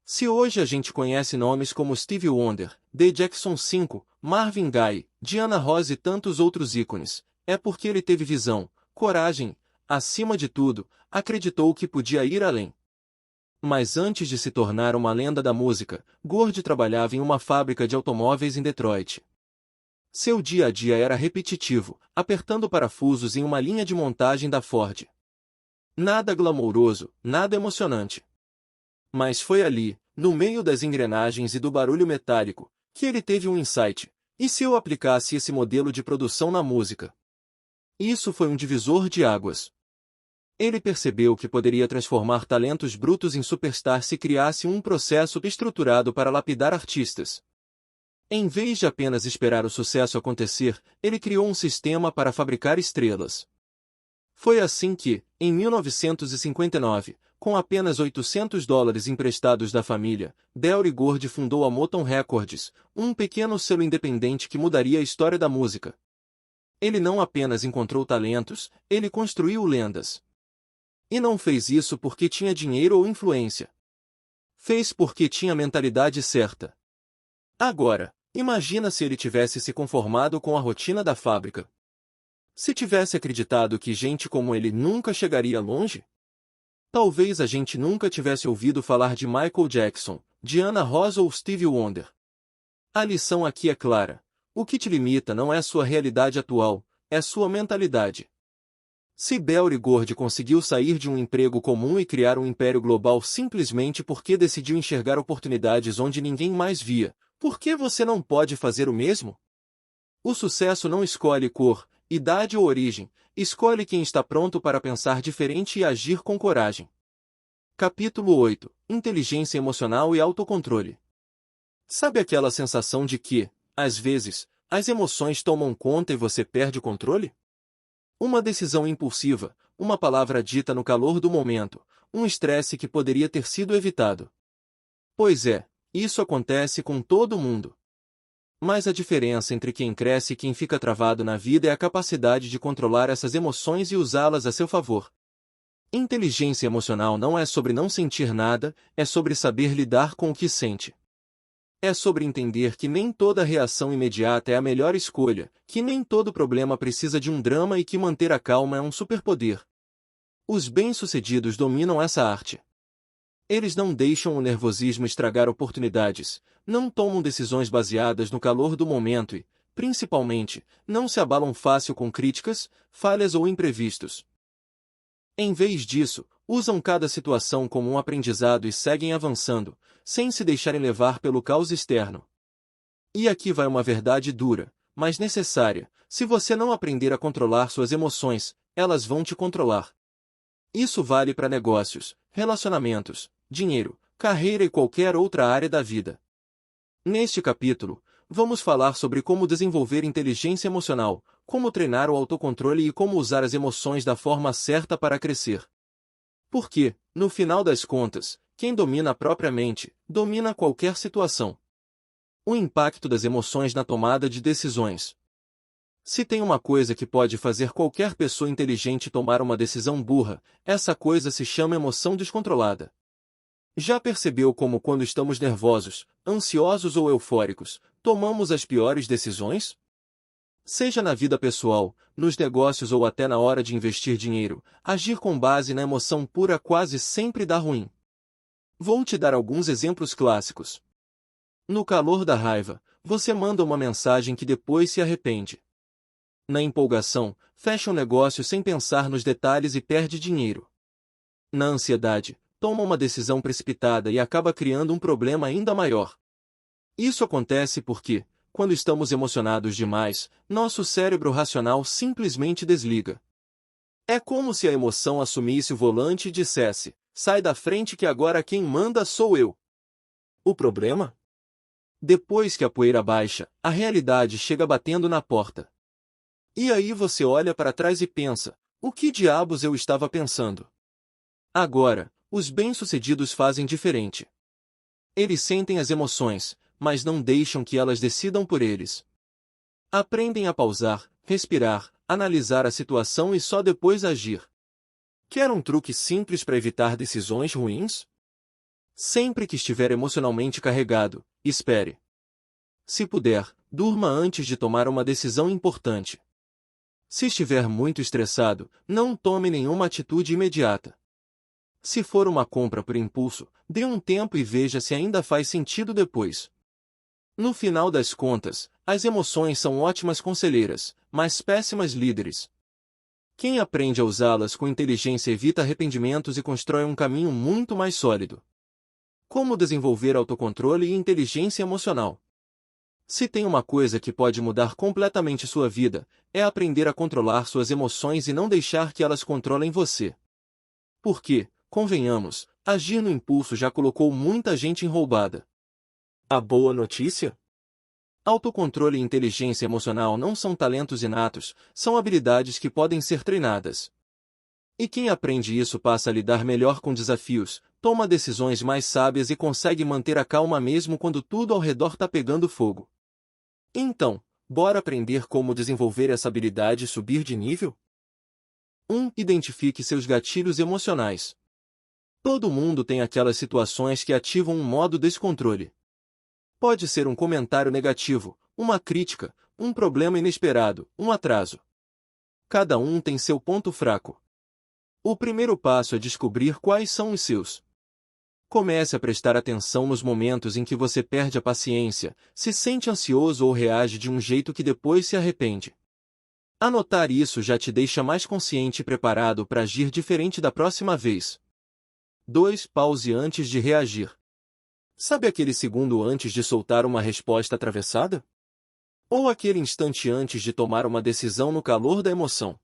S1: Se hoje a gente conhece nomes como Stevie Wonder, The Jackson 5, Marvin Gaye, Diana Ross e tantos outros ícones, é porque ele teve visão, coragem, acima de tudo, acreditou que podia ir além. Mas antes de se tornar uma lenda da música, Gordy trabalhava em uma fábrica de automóveis em Detroit. Seu dia a dia era repetitivo, apertando parafusos em uma linha de montagem da Ford. Nada glamouroso, nada emocionante. Mas foi ali, no meio das engrenagens e do barulho metálico, que ele teve um insight: e se eu aplicasse esse modelo de produção na música? Isso foi um divisor de águas. Ele percebeu que poderia transformar talentos brutos em superstars se criasse um processo estruturado para lapidar artistas. Em vez de apenas esperar o sucesso acontecer, ele criou um sistema para fabricar estrelas. Foi assim que, em 1959, com apenas $800 emprestados da família, Berry Gordy fundou a Motown Records, um pequeno selo independente que mudaria a história da música. Ele não apenas encontrou talentos, ele construiu lendas. E não fez isso porque tinha dinheiro ou influência. Fez porque tinha a mentalidade certa. Agora, imagina se ele tivesse se conformado com a rotina da fábrica. Se tivesse acreditado que gente como ele nunca chegaria longe? Talvez a gente nunca tivesse ouvido falar de Michael Jackson, Diana Ross ou Stevie Wonder. A lição aqui é clara: o que te limita não é sua realidade atual, é sua mentalidade. Se Berry Gordy conseguiu sair de um emprego comum e criar um império global simplesmente porque decidiu enxergar oportunidades onde ninguém mais via, por que você não pode fazer o mesmo? O sucesso não escolhe cor, idade ou origem, escolhe quem está pronto para pensar diferente e agir com coragem. Capítulo 8: Inteligência emocional e autocontrole. Sabe aquela sensação de que, às vezes, as emoções tomam conta e você perde o controle? Uma decisão impulsiva, uma palavra dita no calor do momento, um estresse que poderia ter sido evitado. Pois é, isso acontece com todo mundo. Mas a diferença entre quem cresce e quem fica travado na vida é a capacidade de controlar essas emoções e usá-las a seu favor. Inteligência emocional não é sobre não sentir nada, é sobre saber lidar com o que sente. É sobre entender que nem toda reação imediata é a melhor escolha, que nem todo problema precisa de um drama e que manter a calma é um superpoder. Os bem-sucedidos dominam essa arte. Eles não deixam o nervosismo estragar oportunidades, não tomam decisões baseadas no calor do momento e, principalmente, não se abalam fácil com críticas, falhas ou imprevistos. Em vez disso, usam cada situação como um aprendizado e seguem avançando, sem se deixarem levar pelo caos externo. E aqui vai uma verdade dura, mas necessária: se você não aprender a controlar suas emoções, elas vão te controlar. Isso vale para negócios, relacionamentos, dinheiro, carreira e qualquer outra área da vida. Neste capítulo, vamos falar sobre como desenvolver inteligência emocional, como treinar o autocontrole e como usar as emoções da forma certa para crescer. Porque, no final das contas, quem domina a própria mente, domina qualquer situação. O impacto das emoções na tomada de decisões. Se tem uma coisa que pode fazer qualquer pessoa inteligente tomar uma decisão burra, essa coisa se chama emoção descontrolada. Já percebeu como quando estamos nervosos, ansiosos ou eufóricos, tomamos as piores decisões? Seja na vida pessoal, nos negócios ou até na hora de investir dinheiro, agir com base na emoção pura quase sempre dá ruim. Vou te dar alguns exemplos clássicos. No calor da raiva, você manda uma mensagem que depois se arrepende. Na empolgação, fecha um negócio sem pensar nos detalhes e perde dinheiro. Na ansiedade, toma uma decisão precipitada e acaba criando um problema ainda maior. Isso acontece porque, quando estamos emocionados demais, nosso cérebro racional simplesmente desliga. É como se a emoção assumisse o volante e dissesse: sai da frente que agora quem manda sou eu. O problema? Depois que a poeira baixa, a realidade chega batendo na porta. E aí você olha para trás e pensa: o que diabos eu estava pensando? Agora, os bem-sucedidos fazem diferente. Eles sentem as emoções, mas não deixam que elas decidam por eles. Aprendem a pausar, respirar, analisar a situação e só depois agir. Quer um truque simples para evitar decisões ruins? Sempre que estiver emocionalmente carregado, espere. Se puder, durma antes de tomar uma decisão importante. Se estiver muito estressado, não tome nenhuma atitude imediata. Se for uma compra por impulso, dê um tempo e veja se ainda faz sentido depois. No final das contas, as emoções são ótimas conselheiras, mas péssimas líderes. Quem aprende a usá-las com inteligência evita arrependimentos e constrói um caminho muito mais sólido. Como desenvolver autocontrole e inteligência emocional? Se tem uma coisa que pode mudar completamente sua vida, é aprender a controlar suas emoções e não deixar que elas controlem você. Porque, convenhamos, agir no impulso já colocou muita gente enroubada. A boa notícia? Autocontrole e inteligência emocional não são talentos inatos, são habilidades que podem ser treinadas. E quem aprende isso passa a lidar melhor com desafios, toma decisões mais sábias e consegue manter a calma mesmo quando tudo ao redor está pegando fogo. Então, bora aprender como desenvolver essa habilidade e subir de nível? 1. Identifique seus gatilhos emocionais. Todo mundo tem aquelas situações que ativam um modo descontrole. Pode ser um comentário negativo, uma crítica, um problema inesperado, um atraso. Cada um tem seu ponto fraco. O primeiro passo é descobrir quais são os seus. Comece a prestar atenção nos momentos em que você perde a paciência, se sente ansioso ou reage de um jeito que depois se arrepende. Anotar isso já te deixa mais consciente e preparado para agir diferente da próxima vez. 2. Pause antes de reagir. Sabe aquele segundo antes de soltar uma resposta atravessada? Ou aquele instante antes de tomar uma decisão no calor da emoção?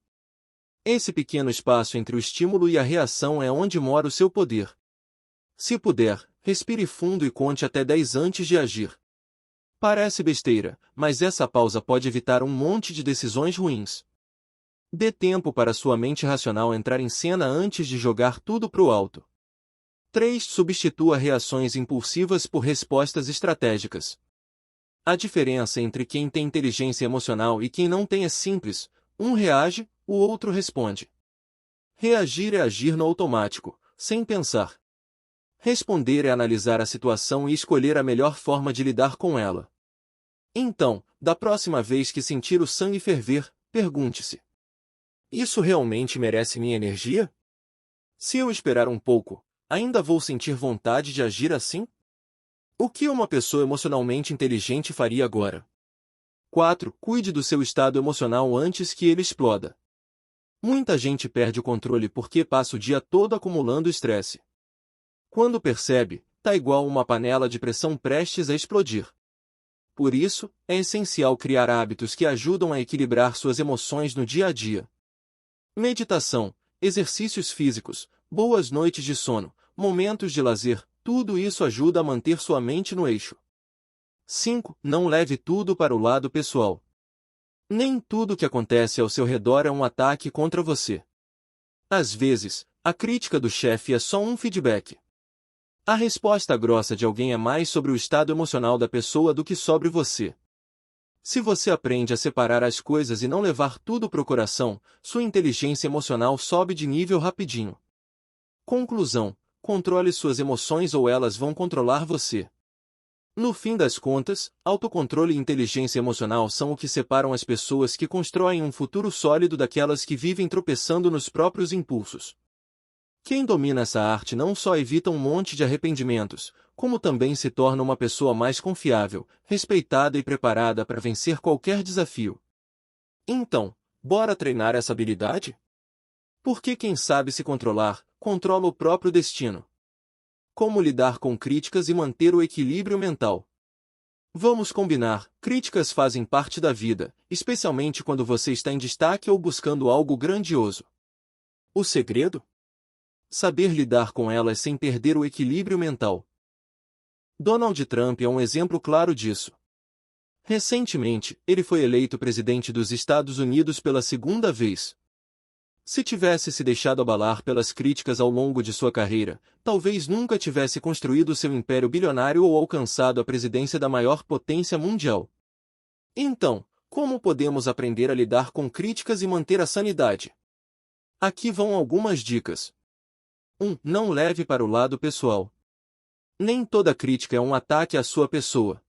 S1: Esse pequeno espaço entre o estímulo e a reação é onde mora o seu poder. Se puder, respire fundo e conte até 10 antes de agir. Parece besteira, mas essa pausa pode evitar um monte de decisões ruins. Dê tempo para sua mente racional entrar em cena antes de jogar tudo pro alto. 3. Substitua reações impulsivas por respostas estratégicas. A diferença entre quem tem inteligência emocional e quem não tem é simples: um reage, o outro responde. Reagir é agir no automático, sem pensar. Responder é analisar a situação e escolher a melhor forma de lidar com ela. Então, da próxima vez que sentir o sangue ferver, pergunte-se: isso realmente merece minha energia? Se eu esperar um pouco, ainda vou sentir vontade de agir assim? O que uma pessoa emocionalmente inteligente faria agora? 4. Cuide do seu estado emocional antes que ele exploda. Muita gente perde o controle porque passa o dia todo acumulando estresse. Quando percebe, tá igual uma panela de pressão prestes a explodir. Por isso, é essencial criar hábitos que ajudam a equilibrar suas emoções no dia a dia. Meditação, exercícios físicos, boas noites de sono, momentos de lazer, tudo isso ajuda a manter sua mente no eixo. 5. Não leve tudo para o lado pessoal. Nem tudo que acontece ao seu redor é um ataque contra você. Às vezes, a crítica do chefe é só um feedback. A resposta grossa de alguém é mais sobre o estado emocional da pessoa do que sobre você. Se você aprende a separar as coisas e não levar tudo pro coração, sua inteligência emocional sobe de nível rapidinho. Conclusão: controle suas emoções ou elas vão controlar você. No fim das contas, autocontrole e inteligência emocional são o que separam as pessoas que constroem um futuro sólido daquelas que vivem tropeçando nos próprios impulsos. Quem domina essa arte não só evita um monte de arrependimentos, como também se torna uma pessoa mais confiável, respeitada e preparada para vencer qualquer desafio. Então, bora treinar essa habilidade? Porque quem sabe se controlar, controla o próprio destino. Como lidar com críticas e manter o equilíbrio mental? Vamos combinar, críticas fazem parte da vida, especialmente quando você está em destaque ou buscando algo grandioso. O segredo? Saber lidar com elas sem perder o equilíbrio mental. Donald Trump é um exemplo claro disso. Recentemente, ele foi eleito presidente dos Estados Unidos pela segunda vez. Se tivesse se deixado abalar pelas críticas ao longo de sua carreira, talvez nunca tivesse construído seu império bilionário ou alcançado a presidência da maior potência mundial. Então, como podemos aprender a lidar com críticas e manter a sanidade? Aqui vão algumas dicas. 1. Não leve para o lado pessoal. Nem toda crítica é um ataque à sua pessoa.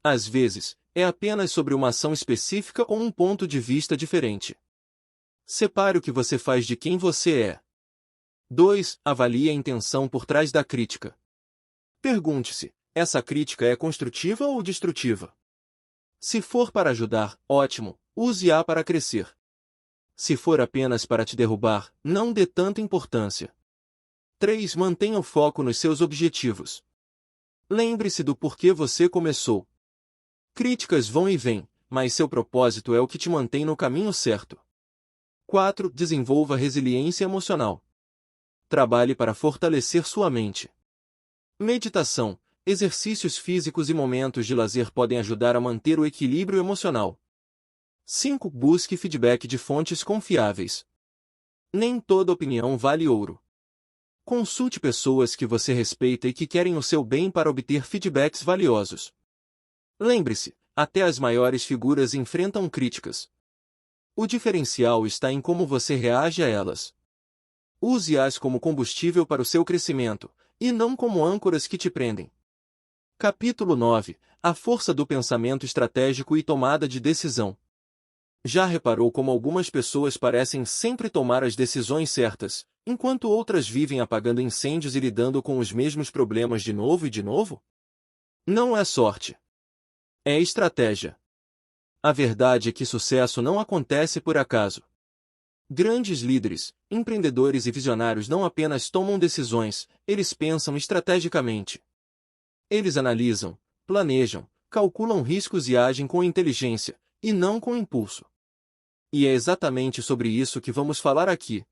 S1: Às vezes, é apenas sobre uma ação específica ou um ponto de vista diferente. Separe o que você faz de quem você é. 2. Avalie a intenção por trás da crítica. Pergunte-se, essa crítica é construtiva ou destrutiva? Se for para ajudar, ótimo, use-a para crescer. Se for apenas para te derrubar, não dê tanta importância. 3. Mantenha o foco nos seus objetivos. Lembre-se do porquê você começou. Críticas vão e vêm, mas seu propósito é o que te mantém no caminho certo. 4. Desenvolva resiliência emocional. Trabalhe para fortalecer sua mente. Meditação, exercícios físicos e momentos de lazer podem ajudar a manter o equilíbrio emocional. 5. Busque feedback de fontes confiáveis. Nem toda opinião vale ouro. Consulte pessoas que você respeita e que querem o seu bem para obter feedbacks valiosos. Lembre-se, até as maiores figuras enfrentam críticas. O diferencial está em como você reage a elas. Use-as como combustível para o seu crescimento, e não como âncoras que te prendem. Capítulo 9. A força do pensamento estratégico e tomada de decisão. Já reparou como algumas pessoas parecem sempre tomar as decisões certas, enquanto outras vivem apagando incêndios e lidando com os mesmos problemas de novo e de novo? Não é sorte. É estratégia. A verdade é que sucesso não acontece por acaso. Grandes líderes, empreendedores e visionários não apenas tomam decisões, eles pensam estrategicamente. Eles analisam, planejam, calculam riscos e agem com inteligência, e não com impulso. E é exatamente sobre isso que vamos falar aqui.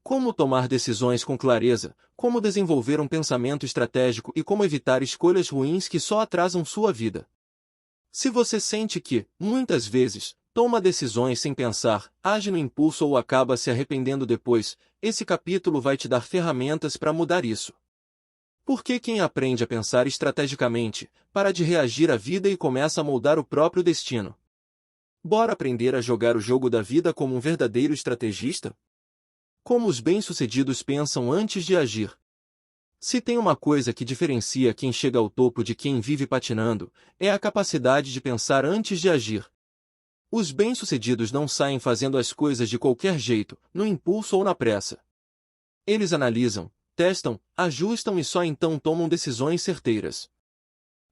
S1: Como tomar decisões com clareza, como desenvolver um pensamento estratégico e como evitar escolhas ruins que só atrasam sua vida. Se você sente que, muitas vezes, toma decisões sem pensar, age no impulso ou acaba se arrependendo depois, esse capítulo vai te dar ferramentas para mudar isso. Porque quem aprende a pensar estrategicamente, para de reagir à vida e começa a moldar o próprio destino. Bora aprender a jogar o jogo da vida como um verdadeiro estrategista? Como os bem-sucedidos pensam antes de agir. Se tem uma coisa que diferencia quem chega ao topo de quem vive patinando, é a capacidade de pensar antes de agir. Os bem-sucedidos não saem fazendo as coisas de qualquer jeito, no impulso ou na pressa. Eles analisam, testam, ajustam e só então tomam decisões certeiras.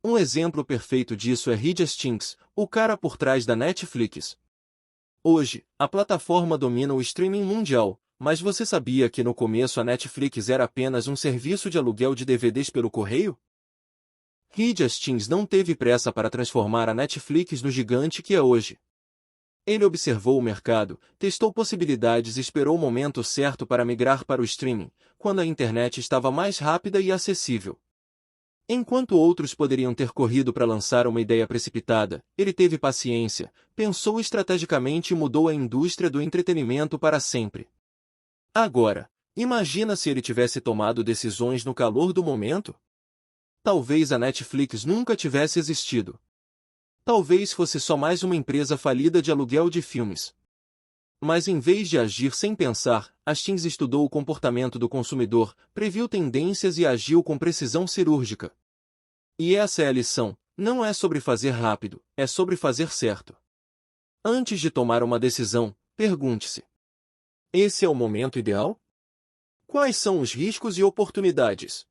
S1: Um exemplo perfeito disso é Reed Hastings, o cara por trás da Netflix. Hoje, a plataforma domina o streaming mundial, mas você sabia que no começo a Netflix era apenas um serviço de aluguel de DVDs pelo correio? Reed Hastings não teve pressa para transformar a Netflix no gigante que é hoje. Ele observou o mercado, testou possibilidades e esperou o momento certo para migrar para o streaming, quando a internet estava mais rápida e acessível. Enquanto outros poderiam ter corrido para lançar uma ideia precipitada, ele teve paciência, pensou estrategicamente e mudou a indústria do entretenimento para sempre. Agora, Imagina se ele tivesse tomado decisões no calor do momento? Talvez a Netflix nunca tivesse existido. Talvez fosse só mais uma empresa falida de aluguel de filmes. Mas em vez de agir sem pensar, a Teams estudou o comportamento do consumidor, previu tendências e agiu com precisão cirúrgica. E essa é a lição: não é sobre fazer rápido, é sobre fazer certo. Antes de tomar uma decisão, pergunte-se: esse é o momento ideal? Quais são os riscos e oportunidades?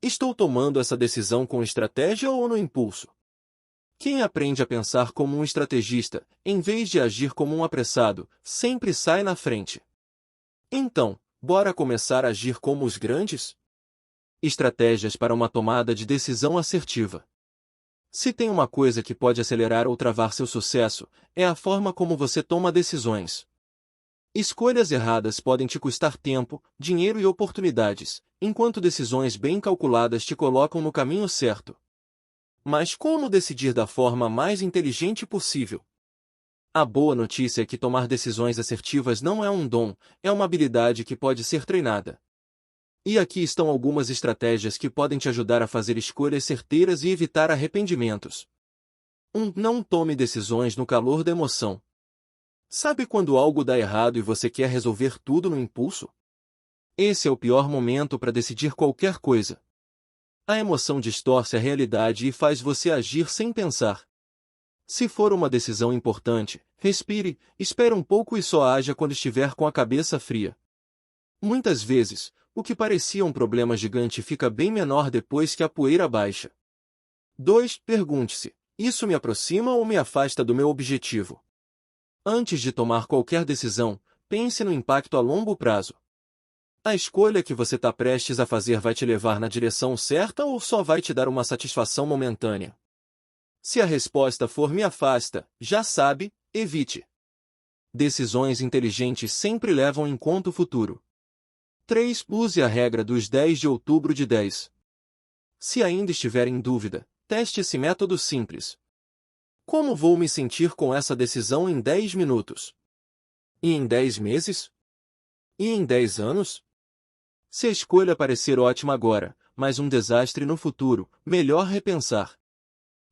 S1: Estou tomando essa decisão com estratégia ou no impulso? Quem aprende a pensar como um estrategista, em vez de agir como um apressado, sempre sai na frente. Então, bora começar a agir como os grandes? Estratégias para uma tomada de decisão assertiva. Se tem uma coisa que pode acelerar ou travar seu sucesso, é a forma como você toma decisões. Escolhas erradas podem te custar tempo, dinheiro e oportunidades, enquanto decisões bem calculadas te colocam no caminho certo. Mas como decidir da forma mais inteligente possível? A boa notícia é que tomar decisões assertivas não é um dom, é uma habilidade que pode ser treinada. E aqui estão algumas estratégias que podem te ajudar a fazer escolhas certeiras e evitar arrependimentos. 1. Não tome decisões no calor da emoção. Sabe quando algo dá errado e você quer resolver tudo no impulso? Esse é o pior momento para decidir qualquer coisa. A emoção distorce a realidade e faz você agir sem pensar. Se for uma decisão importante, respire, espere um pouco e só haja quando estiver com a cabeça fria. Muitas vezes, o que parecia um problema gigante fica bem menor depois que a poeira baixa. 2. Pergunte-se: isso me aproxima ou me afasta do meu objetivo? Antes de tomar qualquer decisão, pense no impacto a longo prazo. A escolha que você está prestes a fazer vai te levar na direção certa ou só vai te dar uma satisfação momentânea? Se a resposta for me afasta, já sabe, evite. Decisões inteligentes sempre levam em conta o futuro. 3. Use a regra dos 10 de outubro de 10. Se ainda estiver em dúvida, teste esse método simples. Como vou me sentir com essa decisão em 10 minutos? E em 10 meses? E em 10 anos? Se a escolha parecer ótima agora, mas um desastre no futuro, melhor repensar.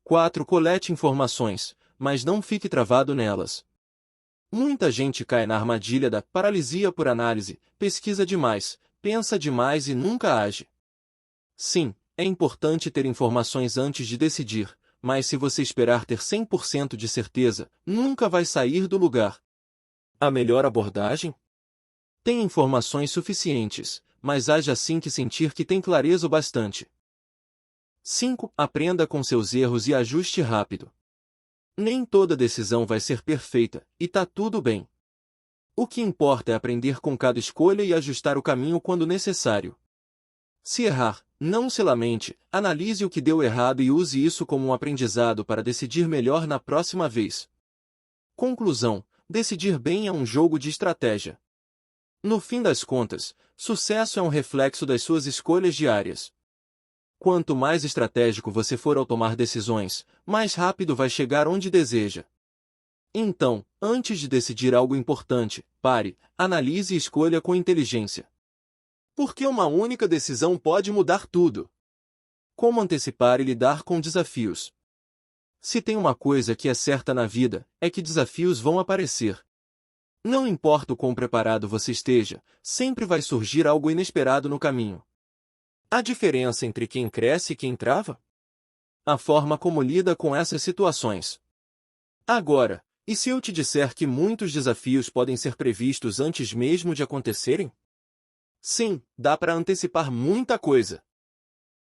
S1: 4. Colete informações, mas não fique travado nelas. Muita gente cai na armadilha da paralisia por análise, pesquisa demais, pensa demais e nunca age. Sim, é importante ter informações antes de decidir, mas se você esperar ter 100% de certeza, nunca vai sair do lugar. A melhor abordagem? Tenha informações suficientes, mas haja assim que sentir que tem clareza o bastante. 5. Aprenda com seus erros e ajuste rápido. Nem toda decisão vai ser perfeita, e tá tudo bem. O que importa é aprender com cada escolha e ajustar o caminho quando necessário. Se errar, não se lamente, analise o que deu errado e use isso como um aprendizado para decidir melhor na próxima vez. Conclusão: decidir bem é um jogo de estratégia. No fim das contas, sucesso é um reflexo das suas escolhas diárias. Quanto mais estratégico você for ao tomar decisões, mais rápido vai chegar onde deseja. Então, antes de decidir algo importante, pare, analise e escolha com inteligência. Porque uma única decisão pode mudar tudo. Como antecipar e lidar com desafios? Se tem uma coisa que é certa na vida, é que desafios vão aparecer. Não importa o quão preparado você esteja, sempre vai surgir algo inesperado no caminho. A diferença entre quem cresce e quem trava? A forma como lida com essas situações. Agora, e se eu te disser que muitos desafios podem ser previstos antes mesmo de acontecerem? Sim, dá para antecipar muita coisa.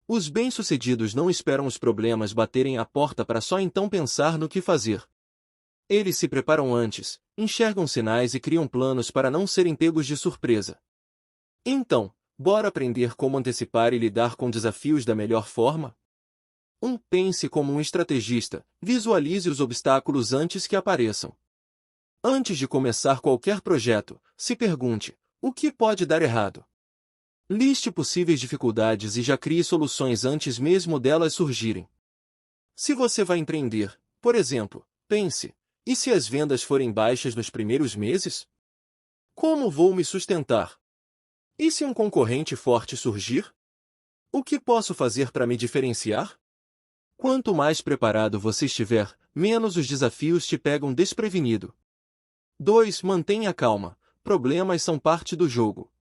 S1: Os bem-sucedidos não esperam os problemas baterem à porta para só então pensar no que fazer. Eles se preparam antes, enxergam sinais e criam planos para não serem pegos de surpresa. Então, bora aprender como antecipar e lidar com desafios da melhor forma? 1. Pense como um estrategista, visualize os obstáculos antes que apareçam. Antes de começar qualquer projeto, se pergunte: o que pode dar errado? Liste possíveis dificuldades e já crie soluções antes mesmo delas surgirem. Se você vai empreender, por exemplo, pense: e se as vendas forem baixas nos primeiros meses? Como vou me sustentar? E se um concorrente forte surgir? O que posso fazer para me diferenciar? Quanto mais preparado você estiver, menos os desafios te pegam desprevenido. 2. Mantenha calma. Problemas são parte do jogo.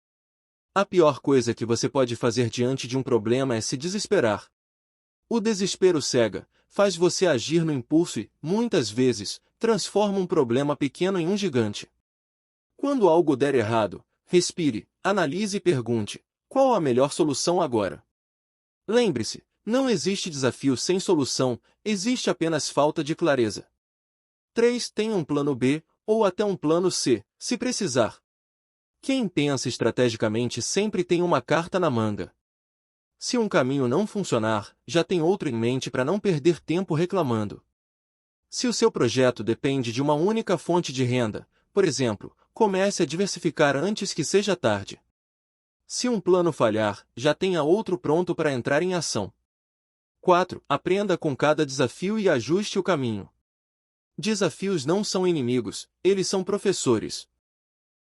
S1: A pior coisa que você pode fazer diante de um problema é se desesperar. O desespero cega, faz você agir no impulso e, muitas vezes, transforma um problema pequeno em um gigante. Quando algo der errado, respire, analise e pergunte: qual a melhor solução agora? Lembre-se, não existe desafio sem solução, existe apenas falta de clareza. 3. Tenha um plano B, ou até um plano C, se precisar. Quem pensa estrategicamente sempre tem uma carta na manga. Se um caminho não funcionar, já tem outro em mente para não perder tempo reclamando. Se o seu projeto depende de uma única fonte de renda, por exemplo, comece a diversificar antes que seja tarde. Se um plano falhar, já tenha outro pronto para entrar em ação. 4. Aprenda com cada desafio e ajuste o caminho. Desafios não são inimigos, eles são professores.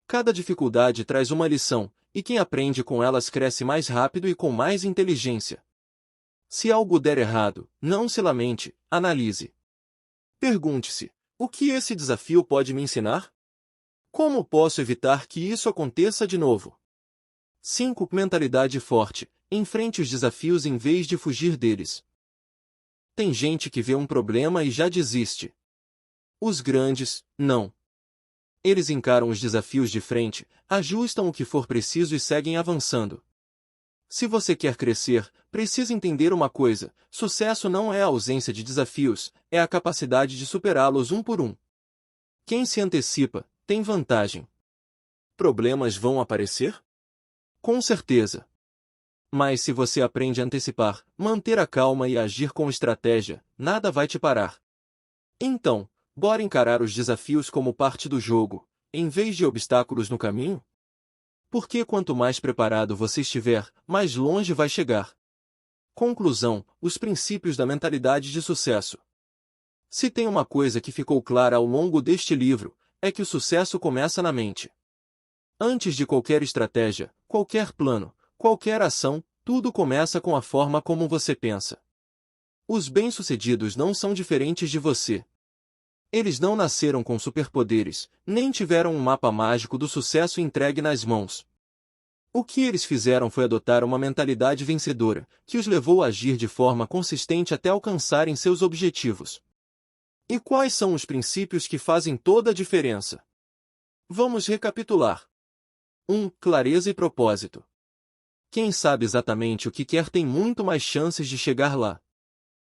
S1: Cada dificuldade traz uma lição, e quem aprende com elas cresce mais rápido e com mais inteligência. Se algo der errado, não se lamente, analise. Pergunte-se: o que esse desafio pode me ensinar? Como posso evitar que isso aconteça de novo? 5. Mentalidade forte. Enfrente os desafios em vez de fugir deles. Tem gente que vê um problema e já desiste. Os grandes, não. Eles encaram os desafios de frente, ajustam o que for preciso e seguem avançando. Se você quer crescer, precisa entender uma coisa: sucesso não é a ausência de desafios, é a capacidade de superá-los um por um. Quem se antecipa, tem vantagem. Problemas vão aparecer? Com certeza. Mas se você aprende a antecipar, manter a calma e agir com estratégia, nada vai te parar. Então, bora encarar os desafios como parte do jogo, em vez de obstáculos no caminho? Porque quanto mais preparado você estiver, mais longe vai chegar. Conclusão: os princípios da mentalidade de sucesso. Se tem uma coisa que ficou clara ao longo deste livro, é que o sucesso começa na mente. Antes de qualquer estratégia, qualquer plano, qualquer ação, tudo começa com a forma como você pensa. Os bem-sucedidos não são diferentes de você. Eles não nasceram com superpoderes, nem tiveram um mapa mágico do sucesso entregue nas mãos. O que eles fizeram foi adotar uma mentalidade vencedora, que os levou a agir de forma consistente até alcançarem seus objetivos. E quais são os princípios que fazem toda a diferença? Vamos recapitular. 1. Clareza e propósito. Quem sabe exatamente o que quer tem muito mais chances de chegar lá.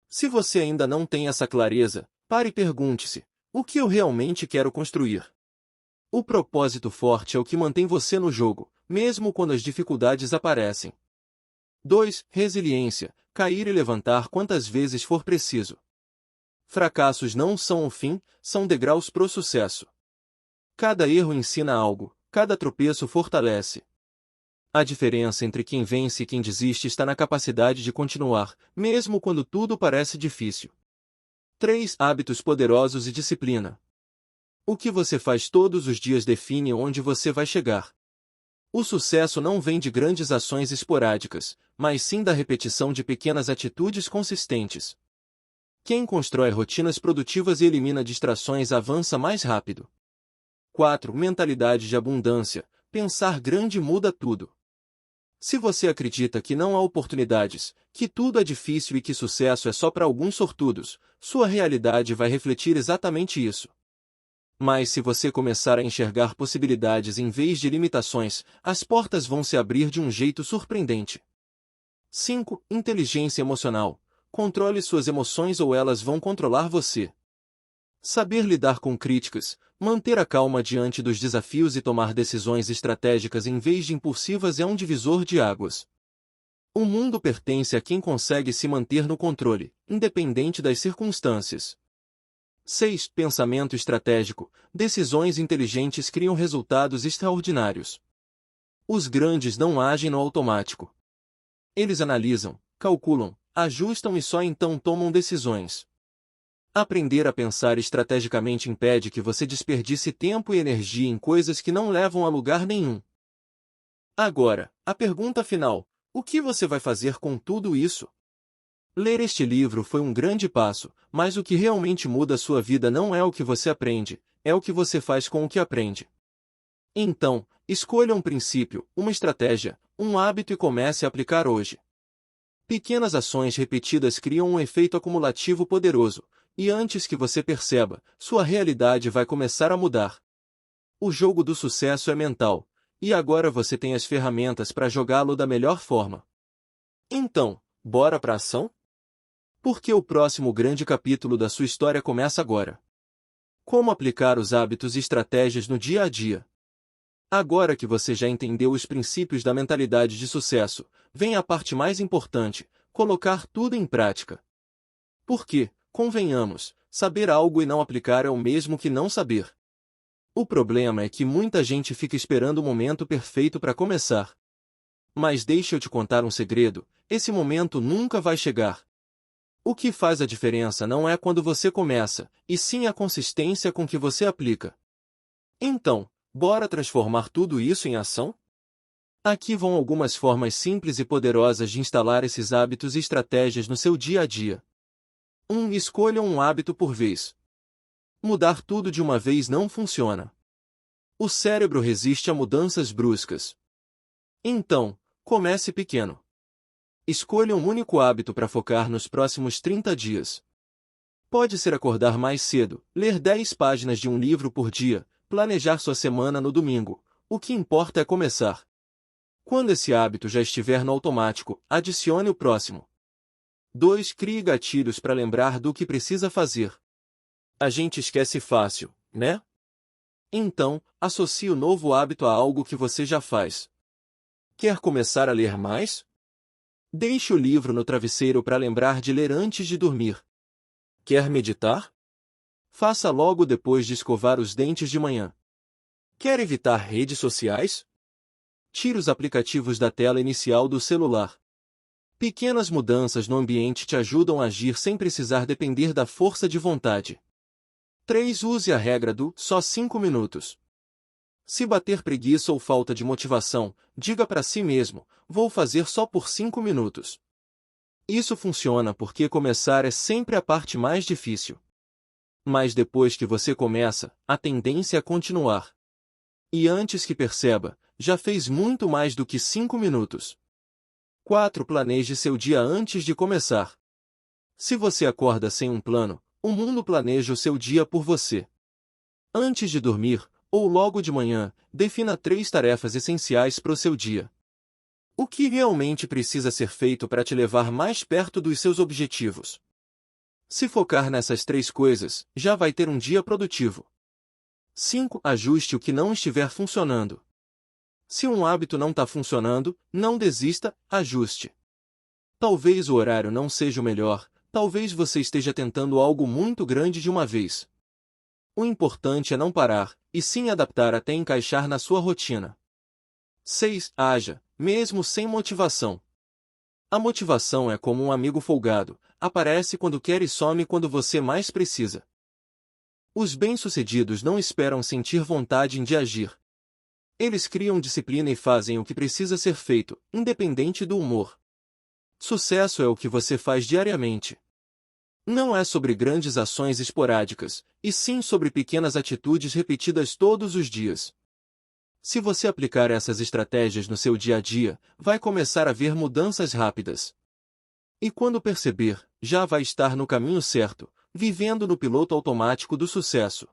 S1: Se você ainda não tem essa clareza, pare e pergunte-se: o que eu realmente quero construir? O propósito forte é o que mantém você no jogo, mesmo quando as dificuldades aparecem. 2. Resiliência. Cair e levantar quantas vezes for preciso. Fracassos não são o fim, são degraus pro sucesso. Cada erro ensina algo, cada tropeço fortalece. A diferença entre quem vence e quem desiste está na capacidade de continuar, mesmo quando tudo parece difícil. 3. Hábitos poderosos e disciplina. O que você faz todos os dias define onde você vai chegar. O sucesso não vem de grandes ações esporádicas, mas sim da repetição de pequenas atitudes consistentes. Quem constrói rotinas produtivas e elimina distrações avança mais rápido. 4. Mentalidade de abundância. Pensar grande muda tudo. Se você acredita que não há oportunidades, que tudo é difícil e que sucesso é só para alguns sortudos, sua realidade vai refletir exatamente isso. Mas se você começar a enxergar possibilidades em vez de limitações, as portas vão se abrir de um jeito surpreendente. 5. Inteligência emocional. Controle suas emoções ou elas vão controlar você. Saber lidar com críticas, manter a calma diante dos desafios e tomar decisões estratégicas em vez de impulsivas é um divisor de águas. O mundo pertence a quem consegue se manter no controle, independente das circunstâncias. 6. Pensamento estratégico. Decisões inteligentes criam resultados extraordinários. Os grandes não agem no automático. Eles analisam, calculam, ajustam e só então tomam decisões. Aprender a pensar estrategicamente impede que você desperdice tempo e energia em coisas que não levam a lugar nenhum. Agora, a pergunta final: o que você vai fazer com tudo isso? Ler este livro foi um grande passo, mas o que realmente muda a sua vida não é o que você aprende, é o que você faz com o que aprende. Então, escolha um princípio, uma estratégia, um hábito e comece a aplicar hoje. Pequenas ações repetidas criam um efeito acumulativo poderoso, e antes que você perceba, sua realidade vai começar a mudar. O jogo do sucesso é mental, e agora você tem as ferramentas para jogá-lo da melhor forma. Então, bora pra ação? Porque o próximo grande capítulo da sua história começa agora. Como aplicar os hábitos e estratégias no dia a dia? Agora que você já entendeu os princípios da mentalidade de sucesso, vem a parte mais importante: colocar tudo em prática. Porque, convenhamos, saber algo e não aplicar é o mesmo que não saber. O problema é que muita gente fica esperando o momento perfeito para começar. Mas deixa eu te contar um segredo: esse momento nunca vai chegar. O que faz a diferença não é quando você começa, e sim a consistência com que você aplica. Então, bora transformar tudo isso em ação? Aqui vão algumas formas simples e poderosas de instalar esses hábitos e estratégias no seu dia a dia. 1. Escolha um hábito por vez. Mudar tudo de uma vez não funciona. O cérebro resiste a mudanças bruscas. Então, comece pequeno. Escolha um único hábito para focar nos próximos 30 dias. Pode ser acordar mais cedo, ler 10 páginas de um livro por dia, planejar sua semana no domingo. O que importa é começar. Quando esse hábito já estiver no automático, adicione o próximo. 2. Crie gatilhos para lembrar do que precisa fazer. A gente esquece fácil, né? Então, associe o novo hábito a algo que você já faz. Quer começar a ler mais? Deixe o livro no travesseiro para lembrar de ler antes de dormir. Quer meditar? Faça logo depois de escovar os dentes de manhã. Quer evitar redes sociais? Tire os aplicativos da tela inicial do celular. Pequenas mudanças no ambiente te ajudam a agir sem precisar depender da força de vontade. 3. Use a regra do só 5 minutos. Se bater preguiça ou falta de motivação, diga para si mesmo: vou fazer só por 5 minutos. Isso funciona porque começar é sempre a parte mais difícil. Mas depois que você começa, a tendência é continuar. E antes que perceba, já fez muito mais do que 5 minutos. 4. Planeje seu dia antes de começar. Se você acorda sem um plano, o mundo planeja o seu dia por você. Antes de dormir, ou logo de manhã, defina 3 tarefas essenciais para o seu dia. O que realmente precisa ser feito para te levar mais perto dos seus objetivos? Se focar nessas 3 coisas, já vai ter um dia produtivo. 5. Ajuste o que não estiver funcionando. Se um hábito não está funcionando, não desista, ajuste. Talvez o horário não seja o melhor, talvez você esteja tentando algo muito grande de uma vez. O importante é não parar, e sim adaptar até encaixar na sua rotina. 6. Haja, mesmo sem motivação. A motivação é como um amigo folgado, aparece quando quer e some quando você mais precisa. Os bem-sucedidos não esperam sentir vontade de agir. Eles criam disciplina e fazem o que precisa ser feito, independente do humor. Sucesso é o que você faz diariamente. Não é sobre grandes ações esporádicas, e sim sobre pequenas atitudes repetidas todos os dias. Se você aplicar essas estratégias no seu dia a dia, vai começar a ver mudanças rápidas. E quando perceber, já vai estar no caminho certo, vivendo no piloto automático do sucesso.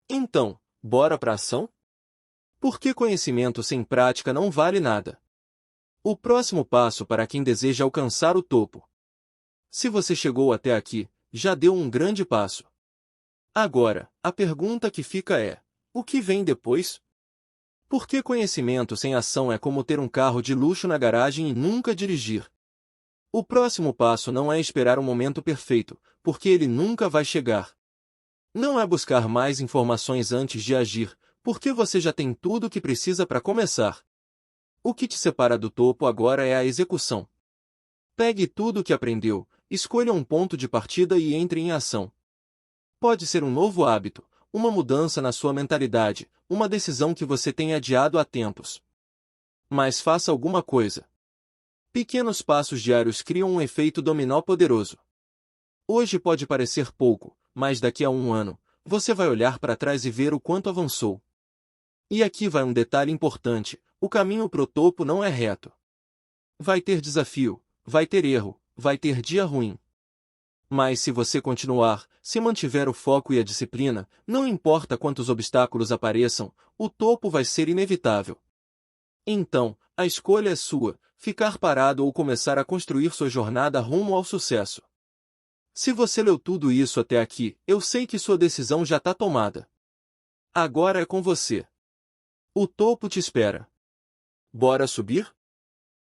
S1: Então, bora pra ação? Porque conhecimento sem prática não vale nada. O próximo passo para quem deseja alcançar o topo. Se você chegou até aqui, já deu um grande passo. Agora, a pergunta que fica é: o que vem depois? Porque conhecimento sem ação é como ter um carro de luxo na garagem e nunca dirigir. O próximo passo não é esperar o momento perfeito, porque ele nunca vai chegar. Não é buscar mais informações antes de agir, porque você já tem tudo o que precisa para começar. O que te separa do topo agora é a execução. Pegue tudo o que aprendeu, escolha um ponto de partida e entre em ação. Pode ser um novo hábito, uma mudança na sua mentalidade, uma decisão que você tenha adiado há tempos. Mas faça alguma coisa. Pequenos passos diários criam um efeito dominó poderoso. Hoje pode parecer pouco, mas daqui a um ano, você vai olhar para trás e ver o quanto avançou. E aqui vai um detalhe importante: o caminho pro topo não é reto. Vai ter desafio, vai ter erro, vai ter dia ruim. Mas se você continuar, se mantiver o foco e a disciplina, não importa quantos obstáculos apareçam, o topo vai ser inevitável. Então, a escolha é sua: ficar parado ou começar a construir sua jornada rumo ao sucesso. Se você leu tudo isso até aqui, eu sei que sua decisão já está tomada. Agora é com você. O topo te espera. Bora subir?